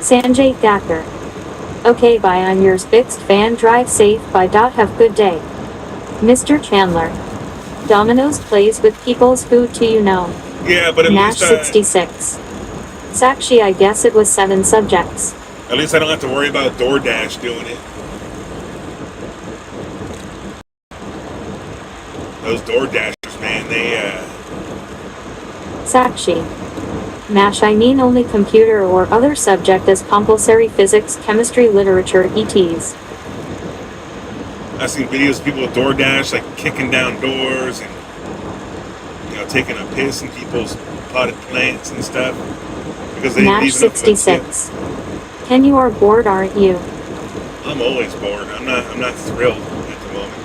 Sanjay Thakur. Okay, bye on yours fixed fan, drive safe, bye. Have good day. Mr. Chandler. Domino's plays with people's food too, Yeah, but Nash 66. Sakshi, I guess it was 7 subjects. at least I don't have to worry about DoorDash doing it. Those DoorDashers, man, Sakshi. Nash, I mean only computer or other subject as compulsory physics, chemistry, literature, ETs. I've seen videos of people with DoorDash like kicking down doors and taking a piss in people's potted plants and stuff because they didn't Nash leave enough of a tip. 66. Ken, you are bored, aren't you? I'm always bored. I'm not thrilled at the moment.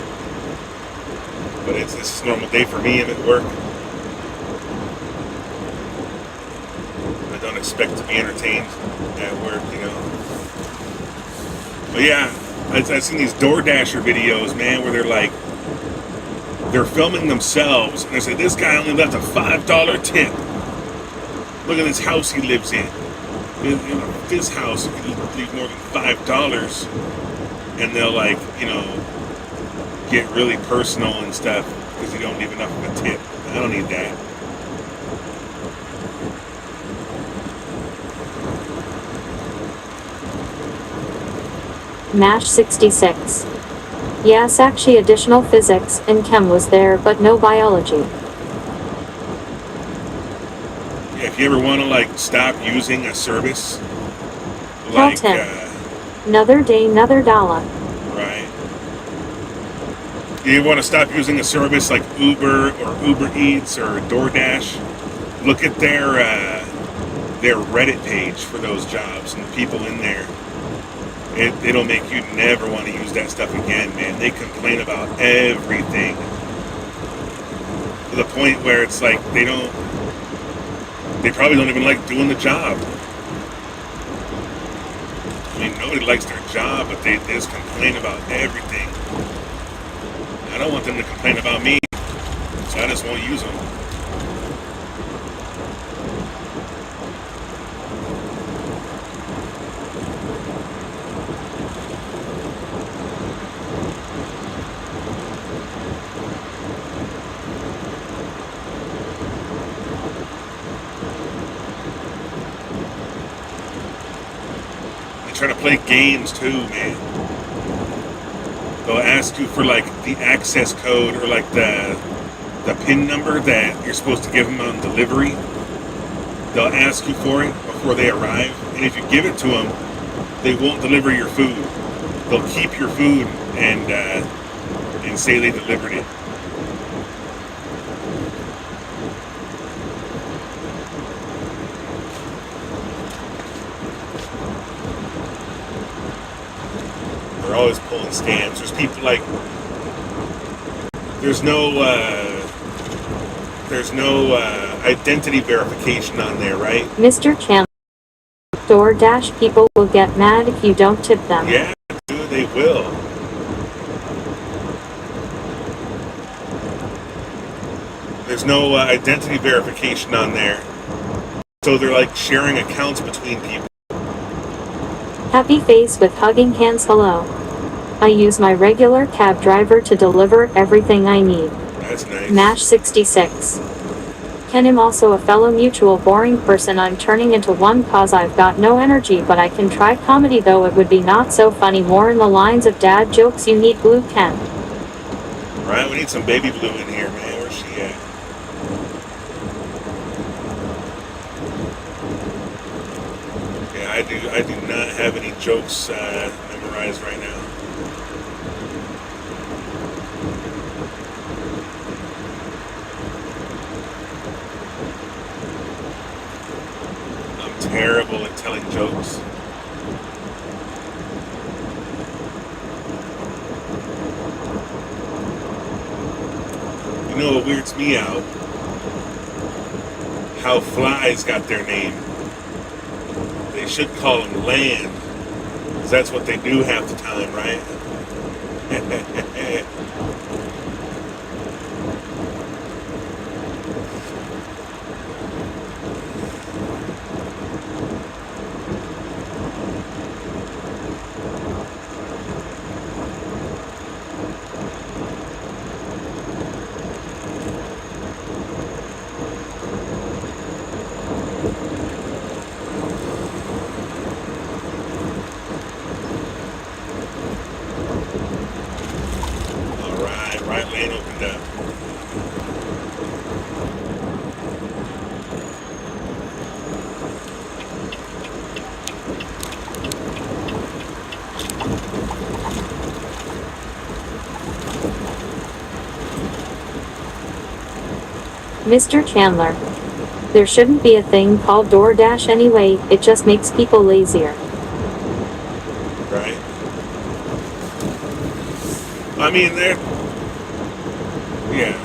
But it's this is a normal day for me. I'm at work. I don't expect to be entertained at work, But yeah, I've seen these DoorDasher videos, man, where they're filming themselves and they say, this guy only left a $5 tip. Look at this house he lives in. In this house, you can leave more than $5. And they'll get really personal and stuff because you don't leave enough of a tip. I don't need that. Nash 66. Yes, actually additional physics and chem was there, but no biology. Yeah, if you ever want to stop using a service, Tell Tim. Another day, another dollar. Right. You want to stop using a service like Uber or Uber Eats or DoorDash, look at their Reddit page for those jobs and the people in there. It'll make you never want to use that stuff again, man. They complain about everything to the point where it's like they probably don't even like doing the job. I mean, nobody likes their job, but they just complain about everything. I don't want them to complain about me, so I just won't use them. They try to play games too, man. They'll ask you for like the access code or like the PIN number that you're supposed to give them on delivery. They'll ask you for it before they arrive, and if you give it to them, they won't deliver your food. They'll keep your food and say they delivered it. They're always pulling scams. There's people like there's no identity verification on there, right? Mr. Chandler, DoorDash people will get mad if you don't tip them. Yeah, dude, they will. There's no identity verification on there. So they're like sharing accounts between people. Happy face with hugging hands. Hello. I use my regular cab driver to deliver everything I need. That's nice. Mash 66. Ken, I'm also a fellow mutual boring person. I'm turning into one cause I've got no energy, but I can try comedy, though it would be not so funny, more in the lines of dad jokes. You need blue, Ken. Right, we need some baby blue in here, man. Where's she at? Yeah, I do not have any jokes memorized right now. I'm terrible at telling jokes. You know what weirds me out? How flies got their name. They should call them land, because that's what they do half the time, right? Right lane opened up. Mr. Chandler. There shouldn't be a thing called DoorDash anyway, it just makes people lazier. Right. I mean, yeah.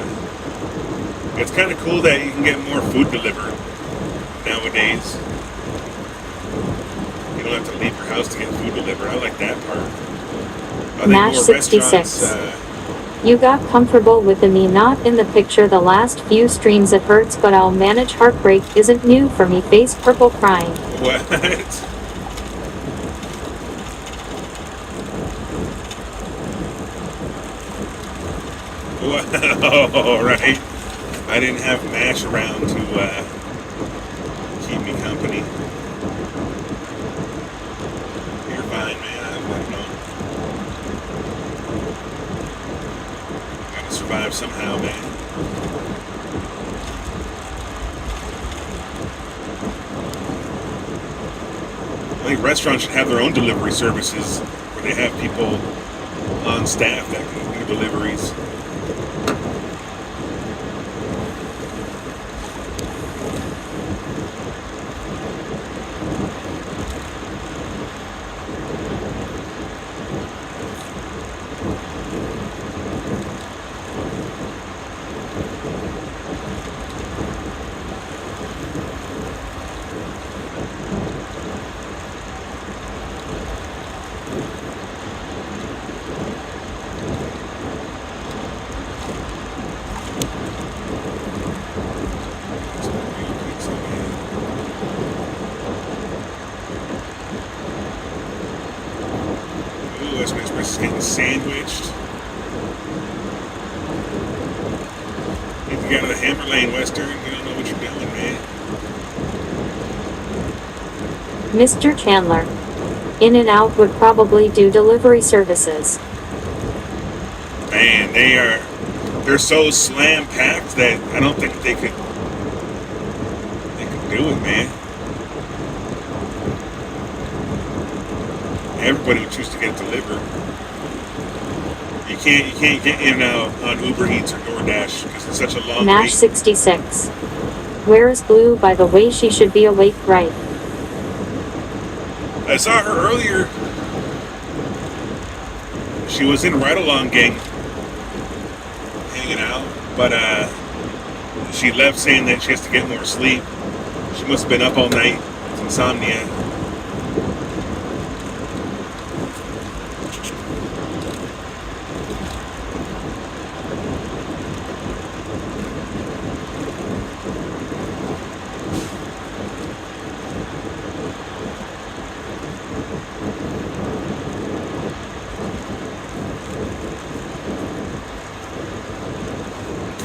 It's kind of cool that you can get more food delivered nowadays. You don't have to leave your house to get food delivered. I like that part. I think Mash more 66. restaurants, You got comfortable with me not in the picture the last few streams. It hurts, but I'll manage. Heartbreak isn't new for me. Face purple crying. What? Wow, right. I didn't have MASH around to keep me company. You're fine, man. I don't know. Gotta survive somehow, man. I think restaurants should have their own delivery services where they have people on staff that can do deliveries. just getting sandwiched. If you got to the Hammer Lane Western, you don't know what you're doing, man. Mr. Chandler. In-N-Out would probably do delivery services. Man, they're so slam packed that I don't think they could do it, man. Everybody would choose to get it delivered. You can't get in on Uber Eats or DoorDash because it's such a long Nash wait. 66. Where is Blue? By the way, she should be awake, right? I saw her earlier. She was in Ride Along Gang hanging out, but she left saying that she has to get more sleep. She must have been up all night with insomnia.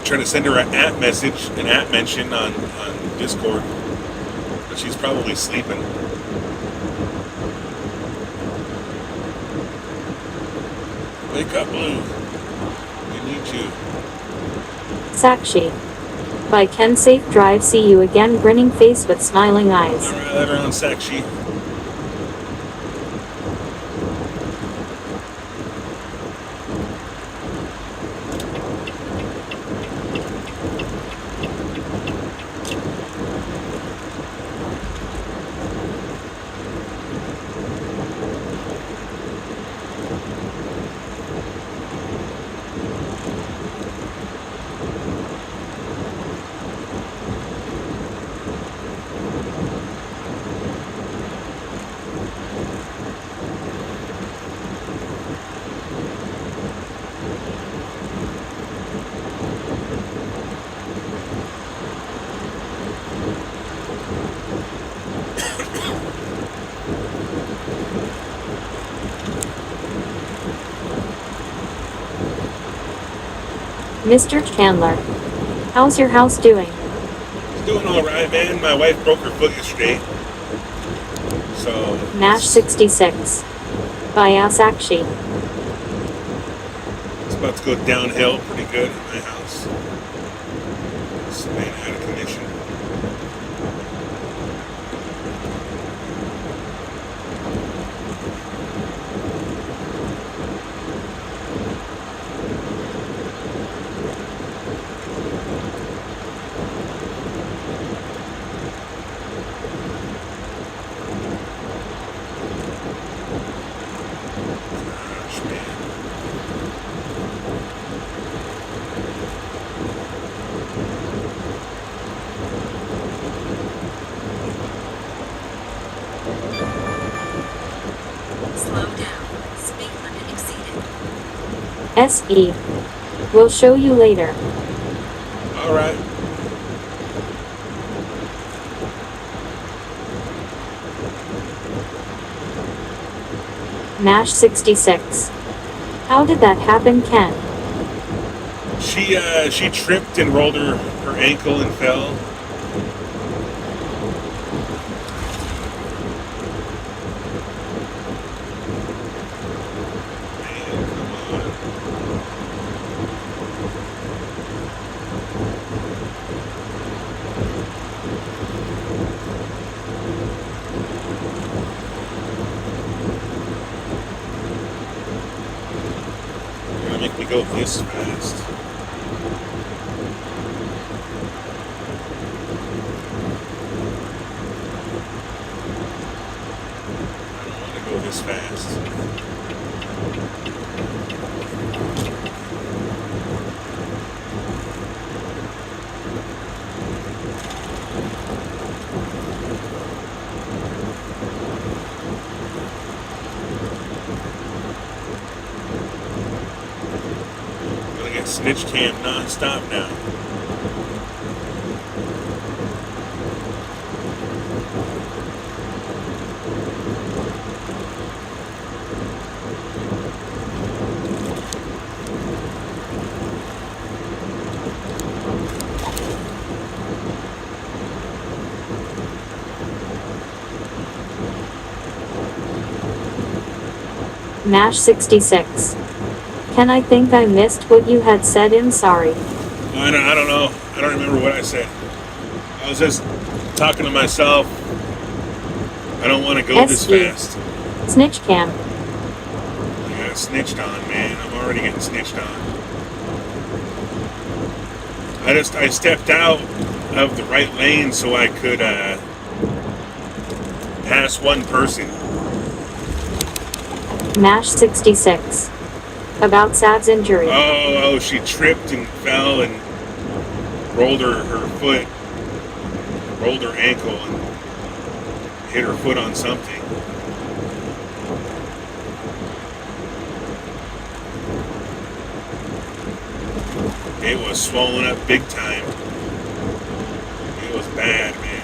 Trying to send her an app message, an app mention on Discord, but she's probably sleeping. Wake up, Blue. We need you. Sakshi. By Ken, safe drive. See you again. Grinning face with smiling eyes. All right, let her on, Sakshi. Mr. Chandler. How's your house doing? It's doing all right, man. My wife broke her foot yesterday, so Nash 66. By Sakshi. it's about to go downhill pretty good in my house. This man out of commission. Gosh, man. Slow down. Speed limit exceeded. SE. We'll show you later. All right. Nash 66. How did that happen, Ken? She tripped and rolled her ankle and fell. Man, come on. You're gonna make me go this fast. I don't want to go this fast. I'm gonna get snitch cam non-stop now. Mash 66. Ken, I think I missed what you had said. I'm sorry. I don't know. I don't remember what I said. I was just talking to myself. I don't want to go this SV. fast. Snitch cam. I got snitched on, man. I'm already getting snitched on. I stepped out of the right lane so I could pass one person. Mash 66. About Sav's injury. Oh, she tripped and fell and rolled her foot, rolled her ankle and hit her foot on something. It was swollen up big time. It was bad, man.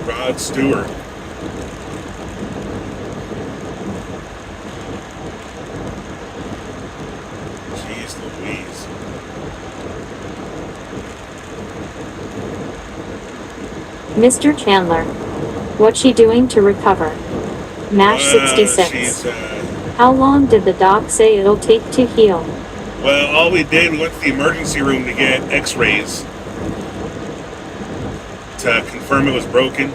Rod Stewart. Jeez Louise. Mr. Chandler. What's she doing to recover? Mash 66. She's, How long did the doc say it'll take to heal? well, all we did, we went to the emergency room to get x-rays to confirm it was broken.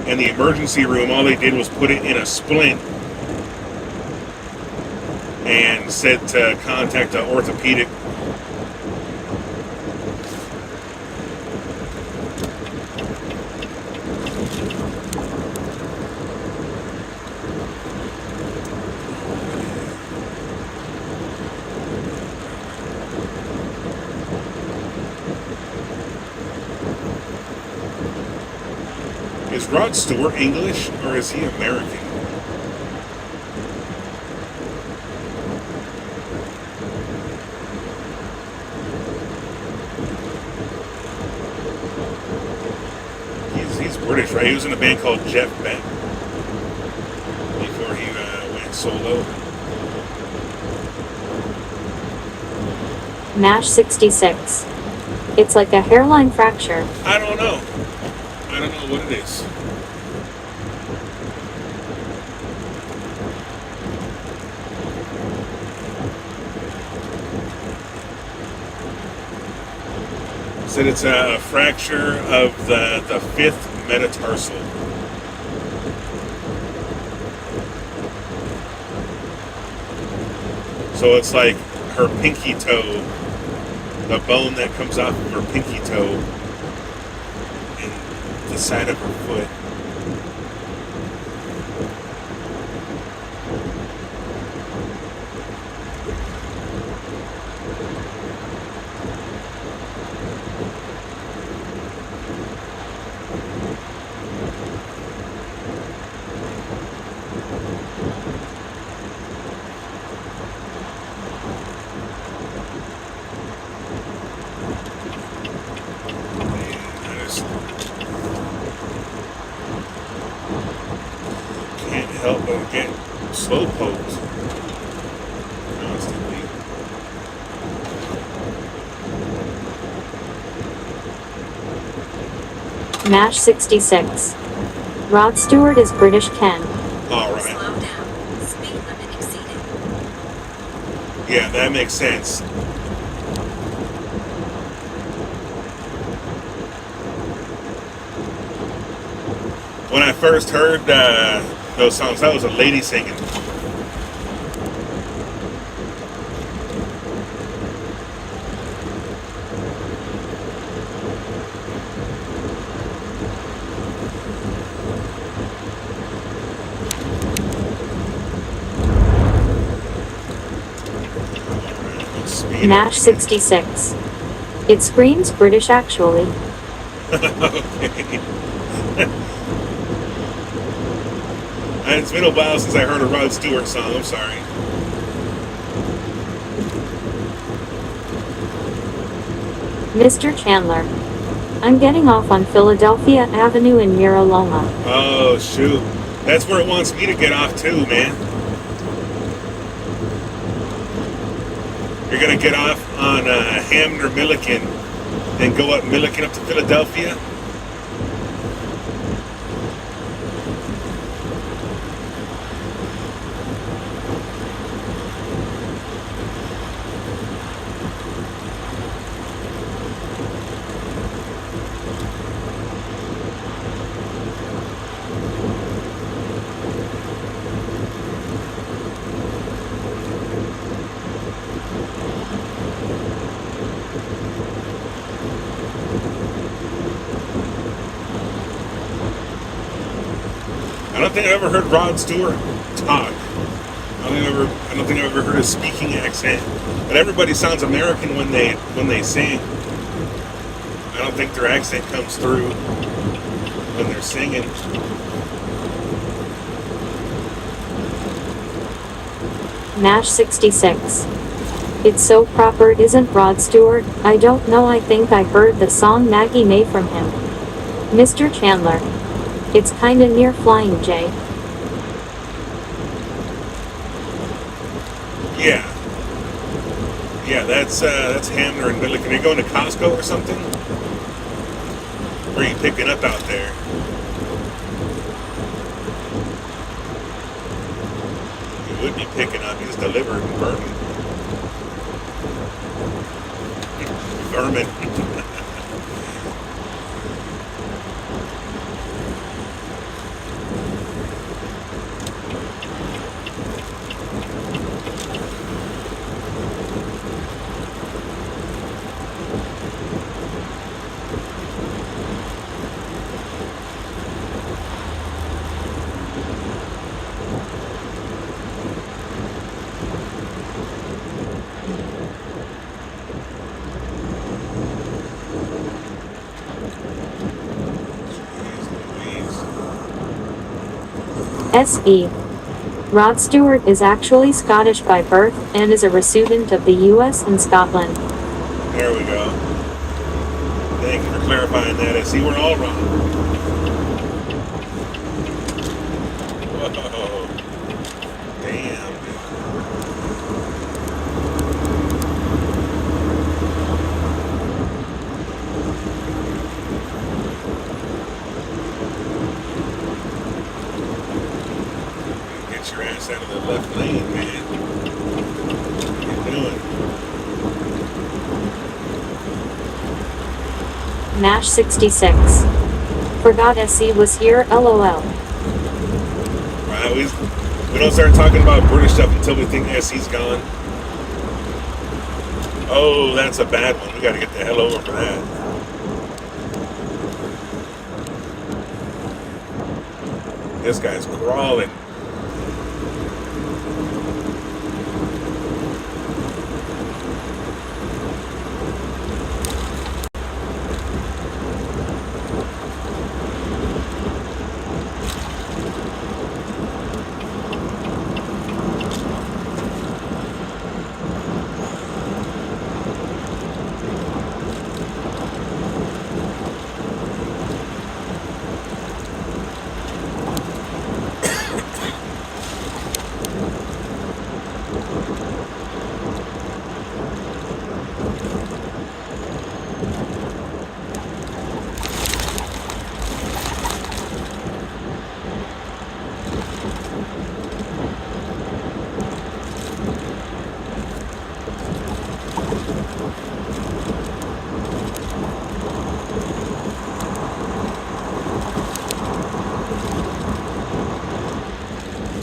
In the emergency room, all they did was put it in a splint and said to contact an orthopedic. Is Rod Stewart English or is he American? He's British, right? He was in a band called Jeff Beck before he went solo. Mash 66. It's like a hairline fracture. I don't know. I don't know what it is. Said it's a fracture of the fifth metatarsal. So it's like her pinky toe, the bone that comes off of her pinky toe, and the side of her foot. Can't help but get slow poked constantly. Mash 66. Rod Stewart is British Ken. All right. Slow down. Speed limit exceeded. Yeah, that makes sense. When I first heard those songs, that was a lady singing. Speed Mash 66. It screams British actually. Okay. It's been a while since I heard a Rod Stewart song. I'm sorry. Mr. Chandler. I'm getting off on Philadelphia Avenue in Mira Loma. Oh, shoot. That's where it wants me to get off, too, man. You're going to get off on Hamner Milliken and go up Milliken up to Philadelphia? I don't think I've ever heard Rod Stewart talk. I don't think I've ever heard a speaking accent. But everybody sounds American when they sing. I don't think their accent comes through when they're singing. Nash 66. It's so proper, isn't Rod Stewart? I don't know, I think I heard the song Maggie May from him. Mr. Chandler. It's kinda near Flying J. Yeah. Yeah, that's Hamner and Milliken. Are you going to Costco or something? Or are you picking up out there? You would be picking up. He's delivered in Vernon. Vermin. S.E. Rod Stewart is actually Scottish by birth and is a resident of the U.S. and Scotland. There we go. Thank you for clarifying that. I see we're all wrong. Whoa. Damn. Get your ass out of the left lane, man. What are you doing? Nash 66. Forgot SE was here, lol. Right, we don't start talking about British stuff until we think SE's gone. Oh, that's a bad one. We got to get the hell over for that. This guy's crawling.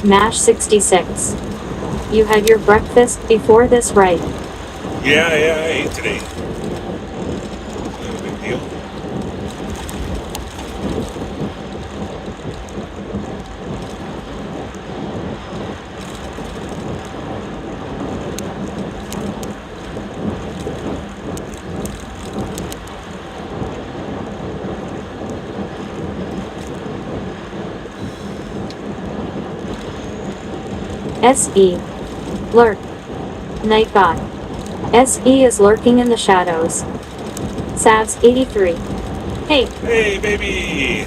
Nash 66. You had your breakfast before this, right? Yeah, I ate today. No big deal. SE. Lurk. Night God. SE is lurking in the shadows. Savs 83. Hey, Hey, baby!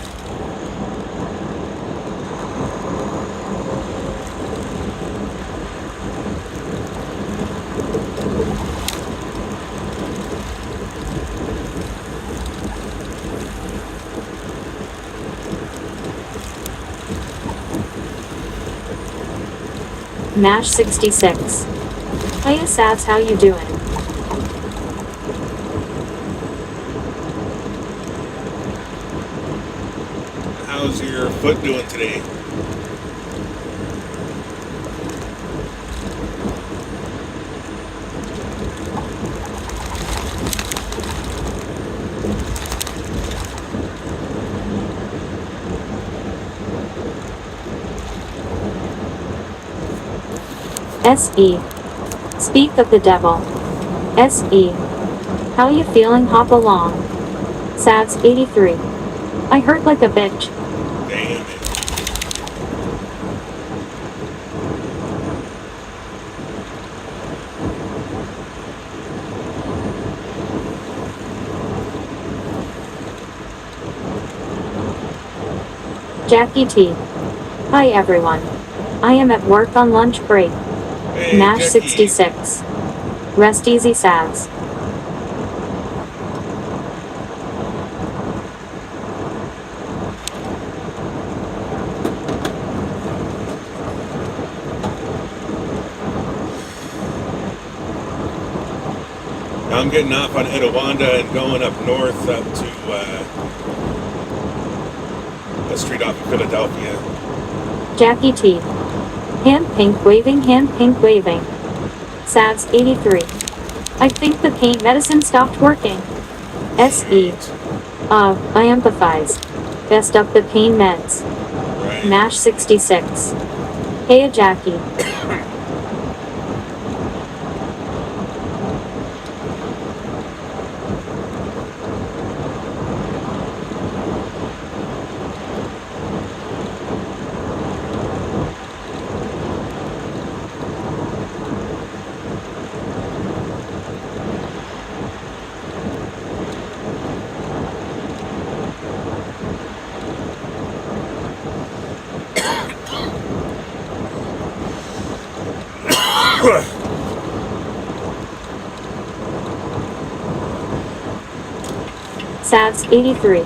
Mash 66. Hiya Savs, how you doing? How's your foot doing today? SE. Speak of the devil. SE. How you feeling, hop along? Savs 83. I hurt like a bitch. Damn it. Jackie T. Hi everyone. I am at work on lunch break. Hey, Mash Jackie. 66. Rest easy Savs. I'm getting off on Etowanda and going up north up to a street off of Philadelphia. Jackie T. Hand pink waving, hand pink waving. Savs 83. I think the pain medicine stopped working. SE. I empathize. Best up the pain meds. Right. Mash 66. Hey Jackie. Savs 83.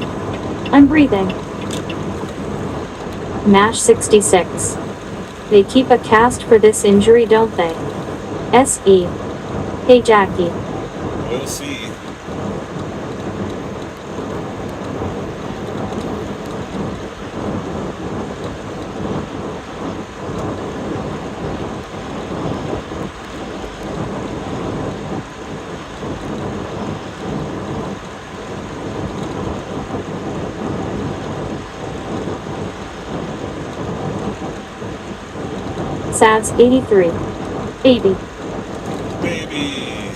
I'm breathing. Mash 66. They keep a cast for this injury, don't they? SE. Hey Jackie. We'll see. Savs 83. Baby. Baby.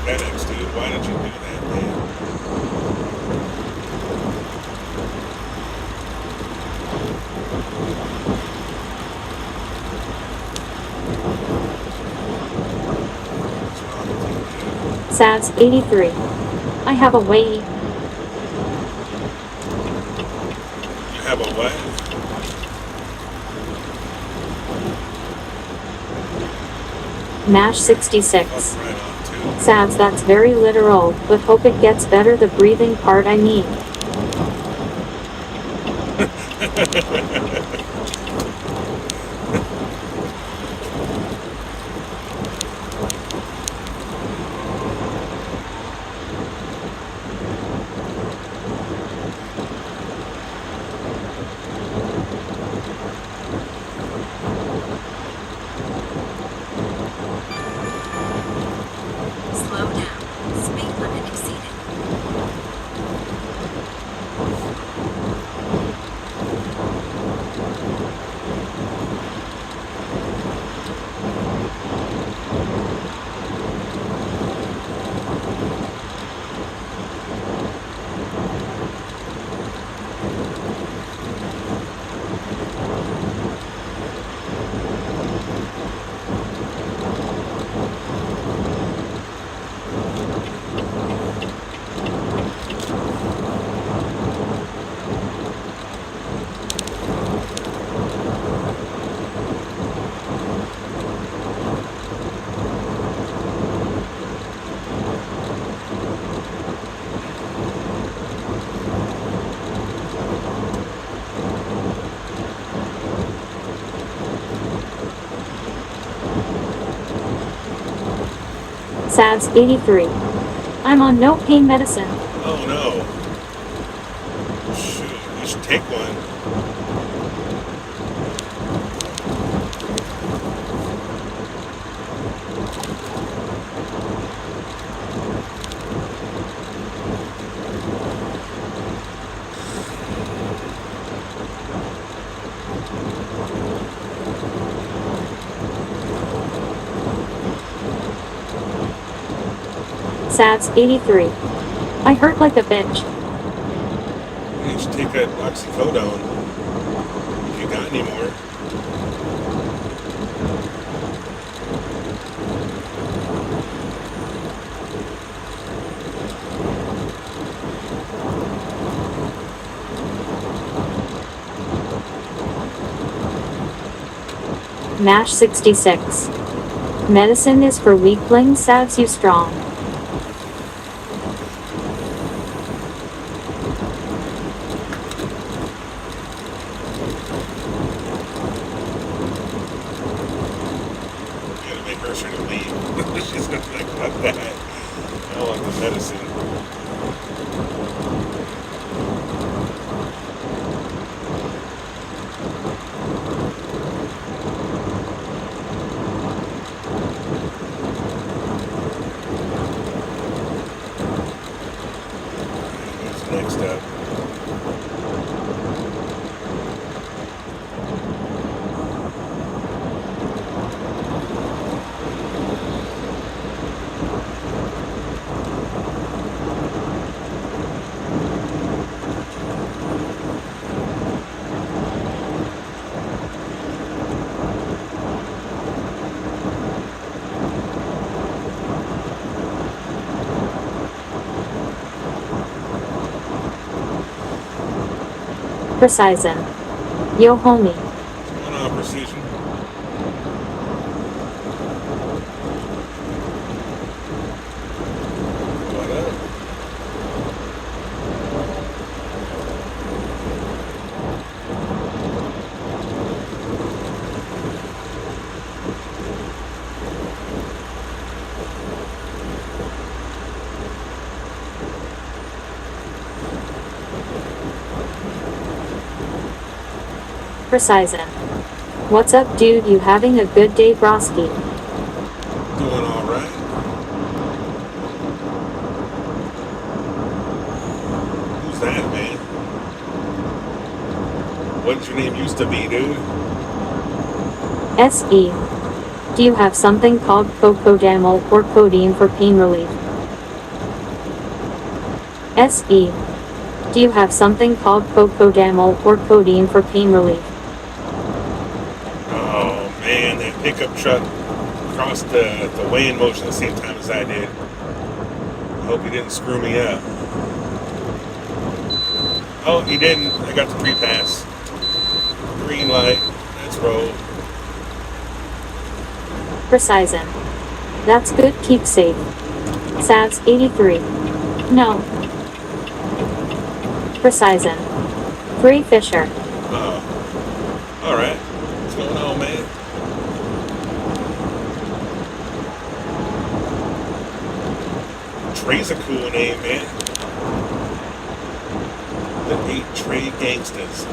FedEx, dude. Why did you do that, man? What's wrong with you, dude? Savs 83. I have a way. You have a what? Mash Oh, 66. right on, too. Savs, that's very literal, but hope it gets better, the breathing part I mean. Slow down. Speed limit exceeded. SADS 83. I'm on no pain medicine. Oh no. Shoot, you should take one. SADS 83. I hurt like a bitch. You should take that oxycodone. If you got any more. MASH 66. Medicine is for weaklings, SADS you strong. You gotta make her sure to leave. She's gonna be like, fuck that. I don't want the medicine. What's next up? Precision. Yo homie. What's going on, Precision? What up? Precision. What's up, dude? You having a good day, broski? Doing alright. Who's that, man? What did your name used to be, dude? SE. Do you have something called cocodamol or codeine for pain relief? SE. Do you have something called cocodamol or codeine for pain relief? Oh man, that pickup truck crossed the weighing motion at the same time as I did. I hope he didn't screw me up. Oh, he didn't. I got the free pass. Green light. Let's roll. Precision. That's good, keep safe. SADS 83. No. Precision. Free Fisher. Oh. Alright. What's going on, man? Trey's a cool name, man. The 8 Trey Gangsters.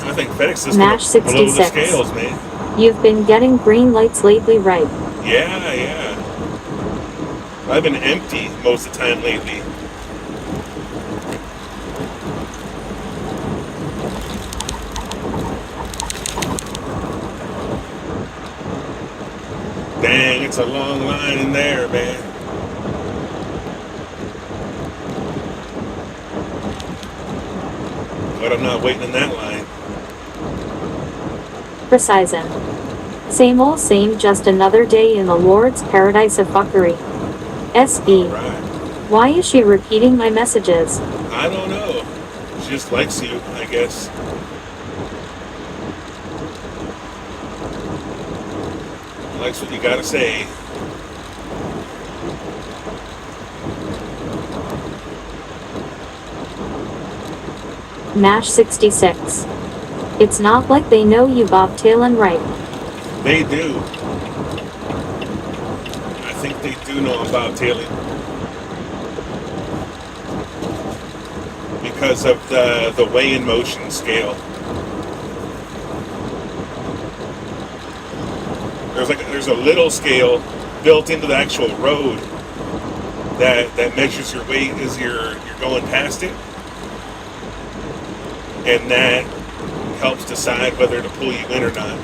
I think FedEx is MASH going to blow the 66. scales, man. You've been getting green lights lately, right? Yeah. I've been empty most of the time lately. Dang, it's a long line in there, man. But I'm not waiting in that line. Precision. Same old same, just another day in the Lord's paradise of fuckery. SE. Alright. Why is she repeating my messages? I don't know. She just likes you, I guess. Likes what you gotta say. Mash 66. It's not like they know you Bobtailin', right? They do. I think they do know I'm Bobtailing because of the weigh in motion scale. There's a little scale built into the actual road that measures your weight as you're going past it, and that helps decide whether to pull you in or not.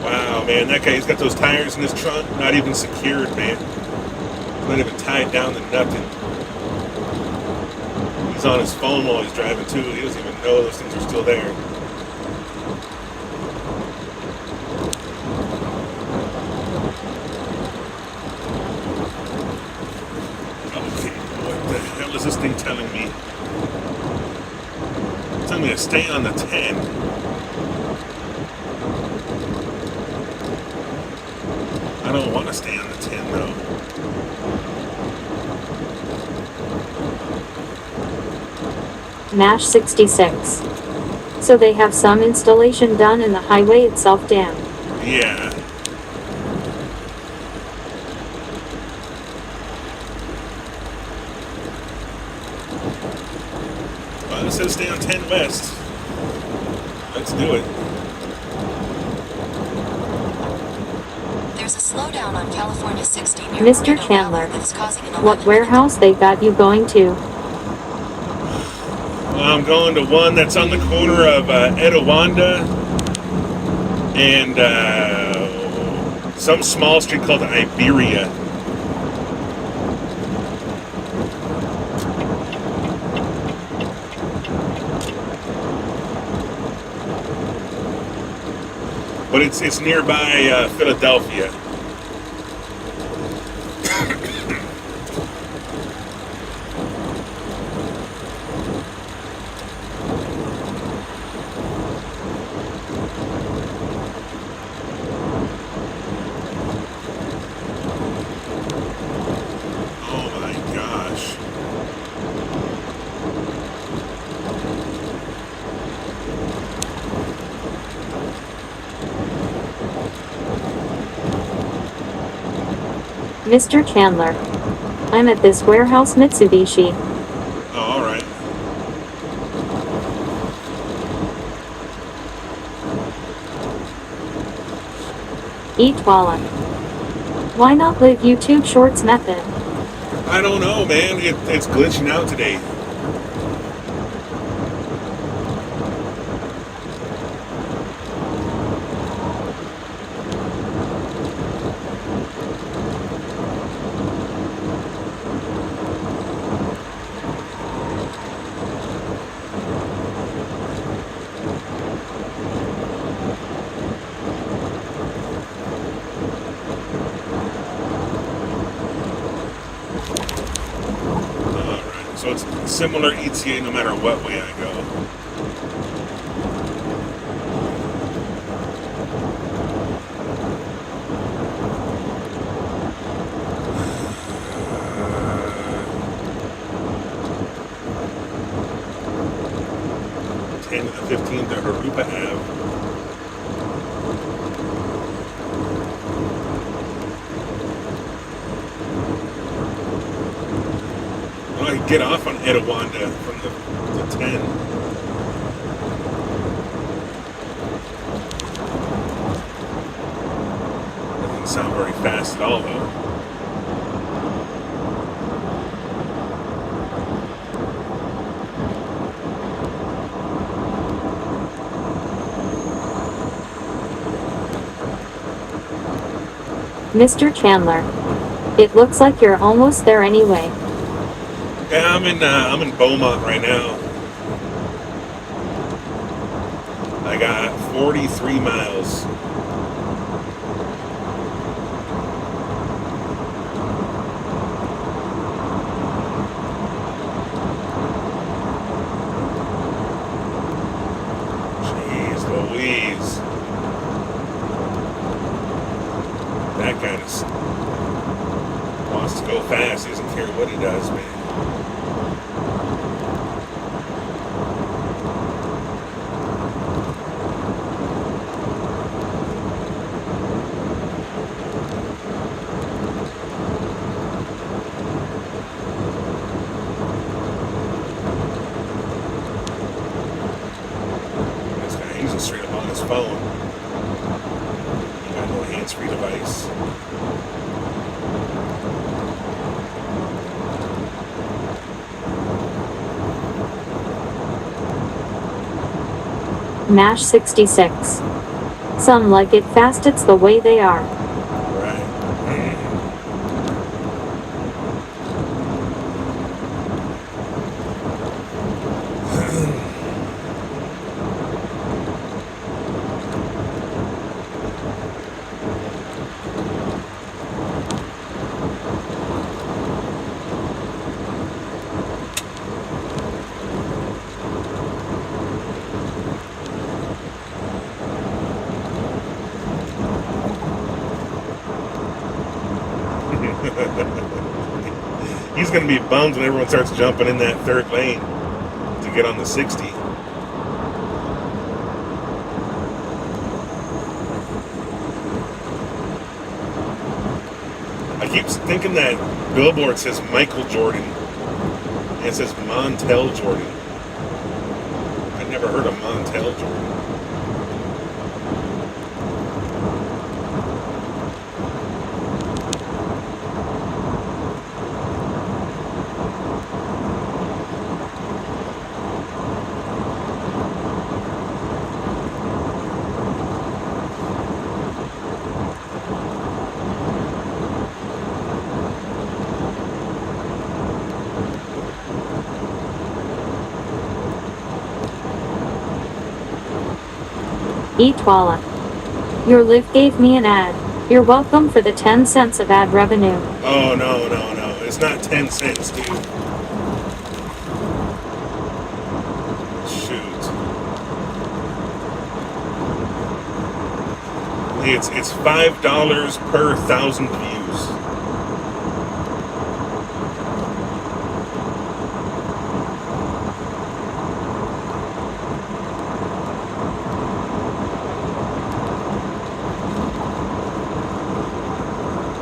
Wow, man, that guy's got those tires in his trunk, not even secured, man. Not even tied down to nothing. He's on his phone while he's driving too. He doesn't even know those things are still there. Okay, what the hell is this thing telling me? It's telling me to stay on the 10. I don't want to stay on the 10 though. Mash 66. So they have some installation done in the highway itself, damn. Yeah. Well, it says stay on 10 West. Let's do it. There's a slowdown on California 60 near Mr. Moreno Chandler, Valley that's causing an what 11-minute warehouse they got you going to? I'm going to one that's on the corner of Etowanda and some small street called Iberia. But it's nearby Philadelphia. Oh my gosh. Mr. Chandler. I'm at this warehouse Mitsubishi. Oh, all right. Eat Walla. Why not live YouTube Shorts method? I don't know, man. It's glitching out today. Alright, so it's similar ETA no matter what way I go. Uh, 10 to the 15th to Harupa Ave. Well, I can get off on Etowanda from the 10. Doesn't sound very fast at all, though. Mr. Chandler. It looks like you're almost there anyway. Yeah, I'm in Beaumont right now. I got 43 miles. Jeez Louise. That kind of lost what it does, man. This guy, he's just straight up on his phone. He got no hands-free device. Mash 66. Some like it fast, it's the way they are. Right. He's going to be bummed when everyone starts jumping in that third lane to get on the 60. I keep thinking that billboard says Michael Jordan and it says Montel Jordan. I never heard of Montel Jordan. Etwala. Your live gave me an ad. You're welcome for the 10 cents of ad revenue. Oh, no, no, no. It's not 10 cents, dude. Shoot. It's $5 per 1,000 views.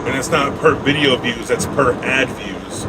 And it's not per video views, that's per ad views.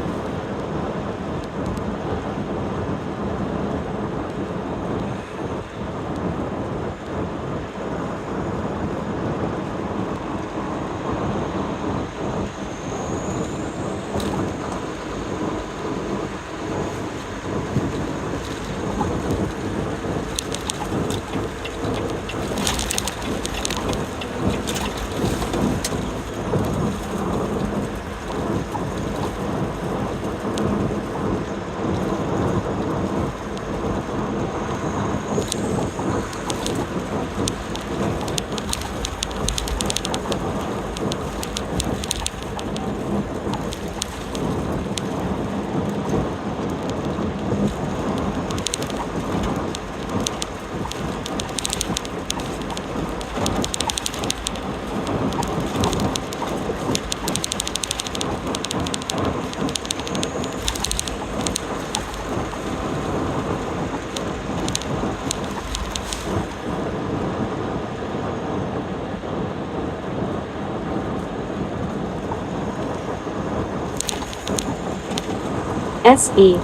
SE.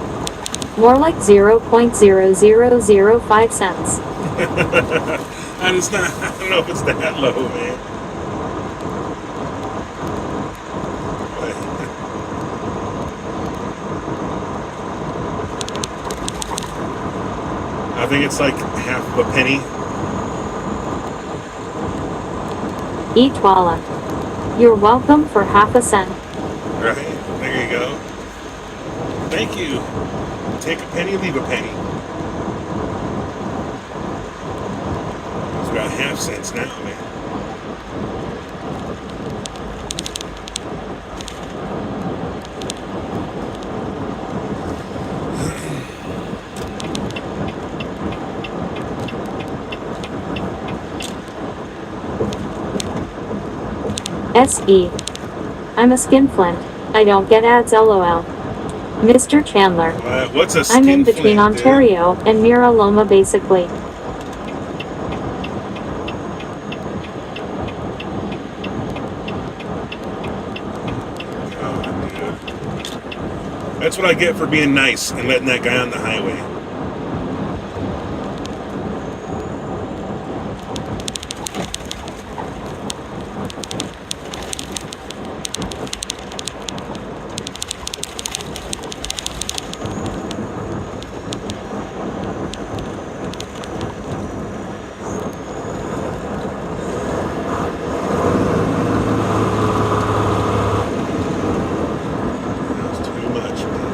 More like 0.0005 cents. I don't know if it's that low, man. I think it's like half of a penny. Etwala. You're welcome for half a cent. Right? There you go. Thank you. Take a penny, leave a penny. It's about half cents now, man. SE. I'm a skinflint. I don't get ads, lol. Mr. Chandler, What's a I'm in skin between flint, dude? Ontario and Mira Loma basically. Oh, dude. That's what I get for being nice and letting that guy on the highway. That's too much, man.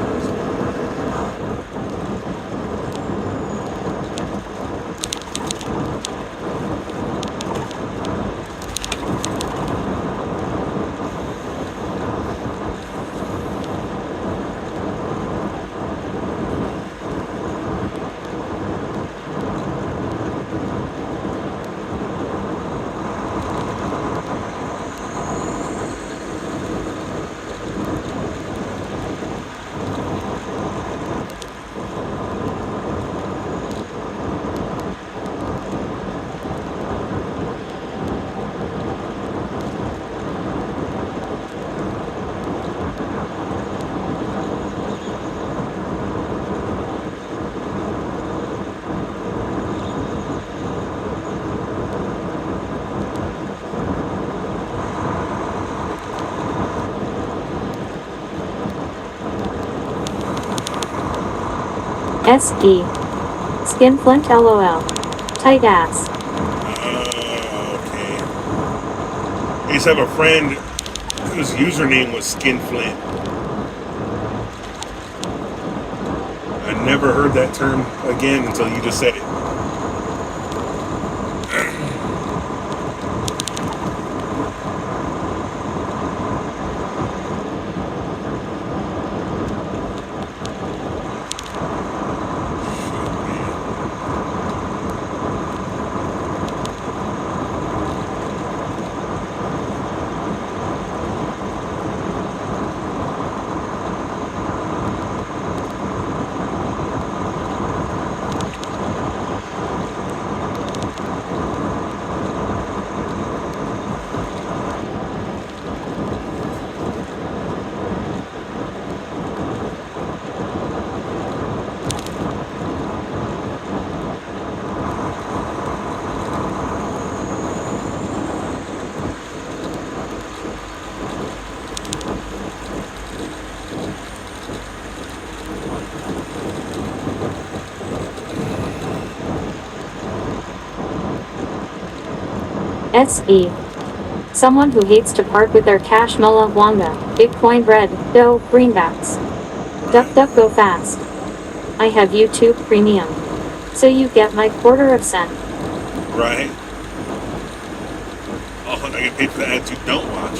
SE. Skinflint LOL. Tight ass. Okay. I used to have a friend whose username was Skinflint. I never heard that term again until you just said it. SE. Someone who hates to part with their cash Mulla Wanga, Bitcoin red, dough, greenbacks. Duck duck go fast. I have YouTube Premium. So you get my quarter of cent. Right? Oh, and I get paid for the ads you don't watch.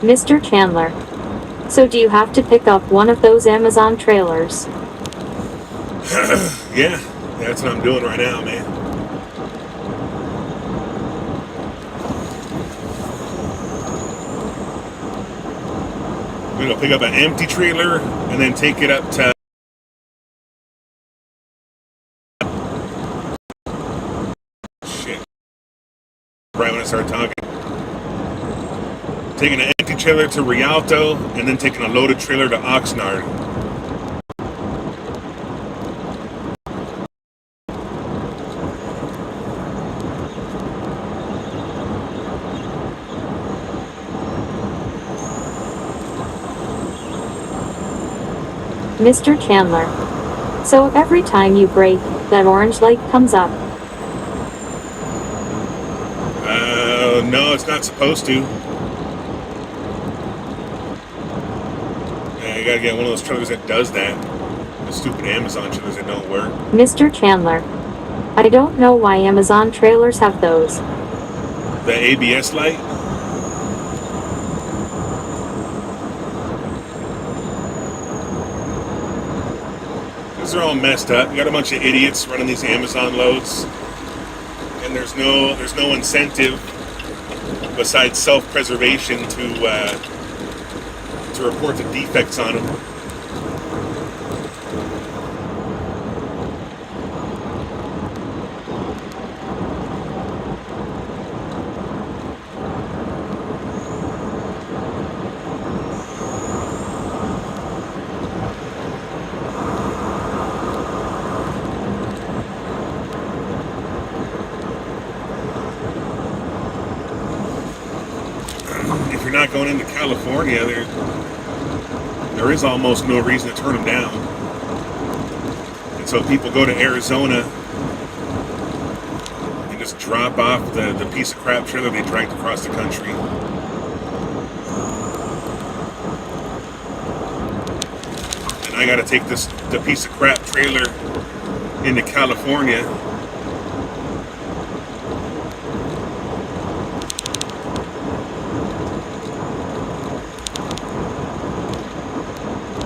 Mr. Chandler. So do you have to pick up one of those Amazon trailers? Yeah, that's what I'm doing right now, man. pick up an empty trailer and then take it up to shit. Right when I start talking. Taking an empty trailer to Rialto and then taking a loaded trailer to Oxnard. Mr. Chandler. So every time you brake, that orange light comes up. No, it's not supposed to. Yeah, you gotta get one of those trailers that does that. The stupid Amazon trailers that don't work. Mr. Chandler. I don't know why Amazon trailers have those. The ABS light? Because they're all messed up. You got a bunch of idiots running these Amazon loads. And there's no incentive besides self-preservation to report the defects on them. If you're not going into California, there is almost no reason to turn them down. And so people go to Arizona and just drop off the piece of crap trailer they dragged across the country. And I gotta take the piece of crap trailer into California.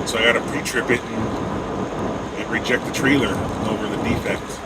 So I gotta pre-trip it and reject the trailer over the defect.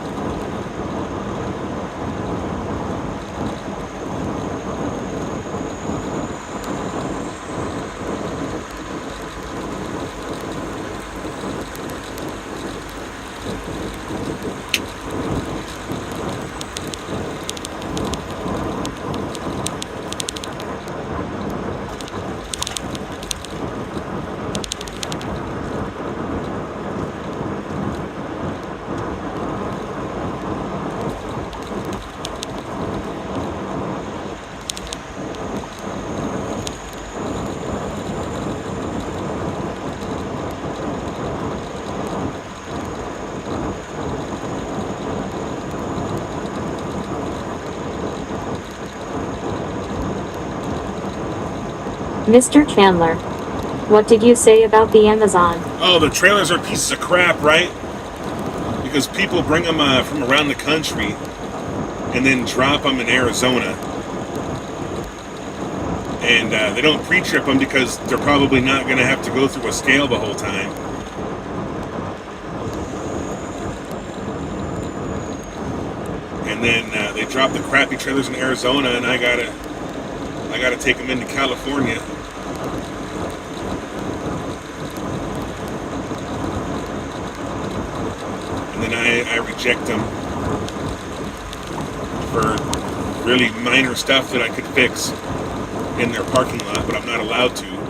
Mr. Chandler. What did you say about the Amazon? Oh, the trailers are pieces of crap, right? Because people bring them from around the country and then drop them in Arizona. And they don't pre-trip them because they're probably not going to have to go through a scale the whole time. And then they drop the crappy trailers in Arizona, and I gotta take them into California. And then I reject them for really minor stuff that I could fix in their parking lot, but I'm not allowed to.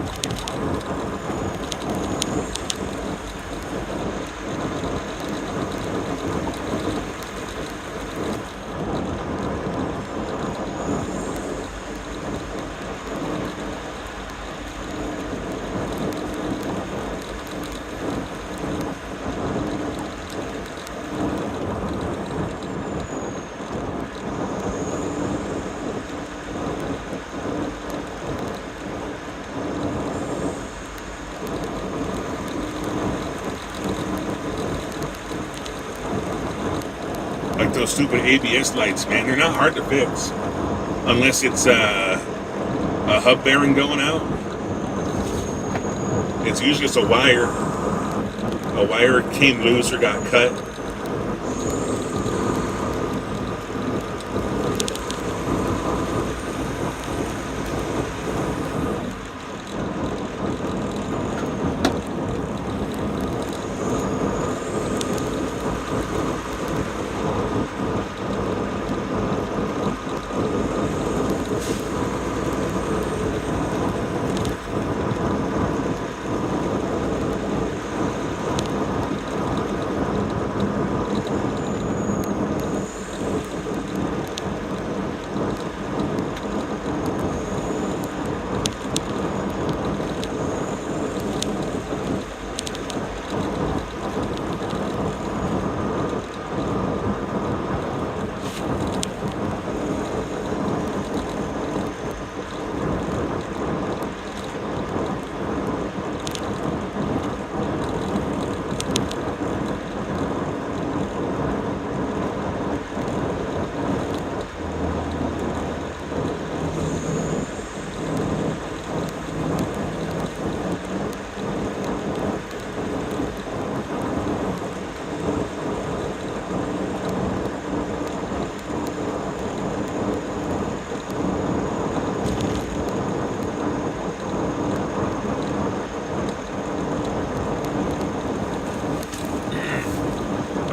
Like those stupid ABS lights, man. They're not hard to fix. Unless it's a hub bearing going out. It's usually just a wire. A wire came loose or got cut.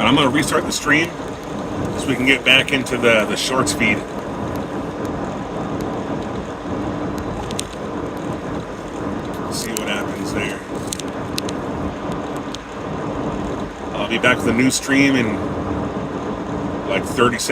I'm going to restart the stream so we can get back into the shorts feed. See what happens there. I'll be back with a new stream in like 30 seconds.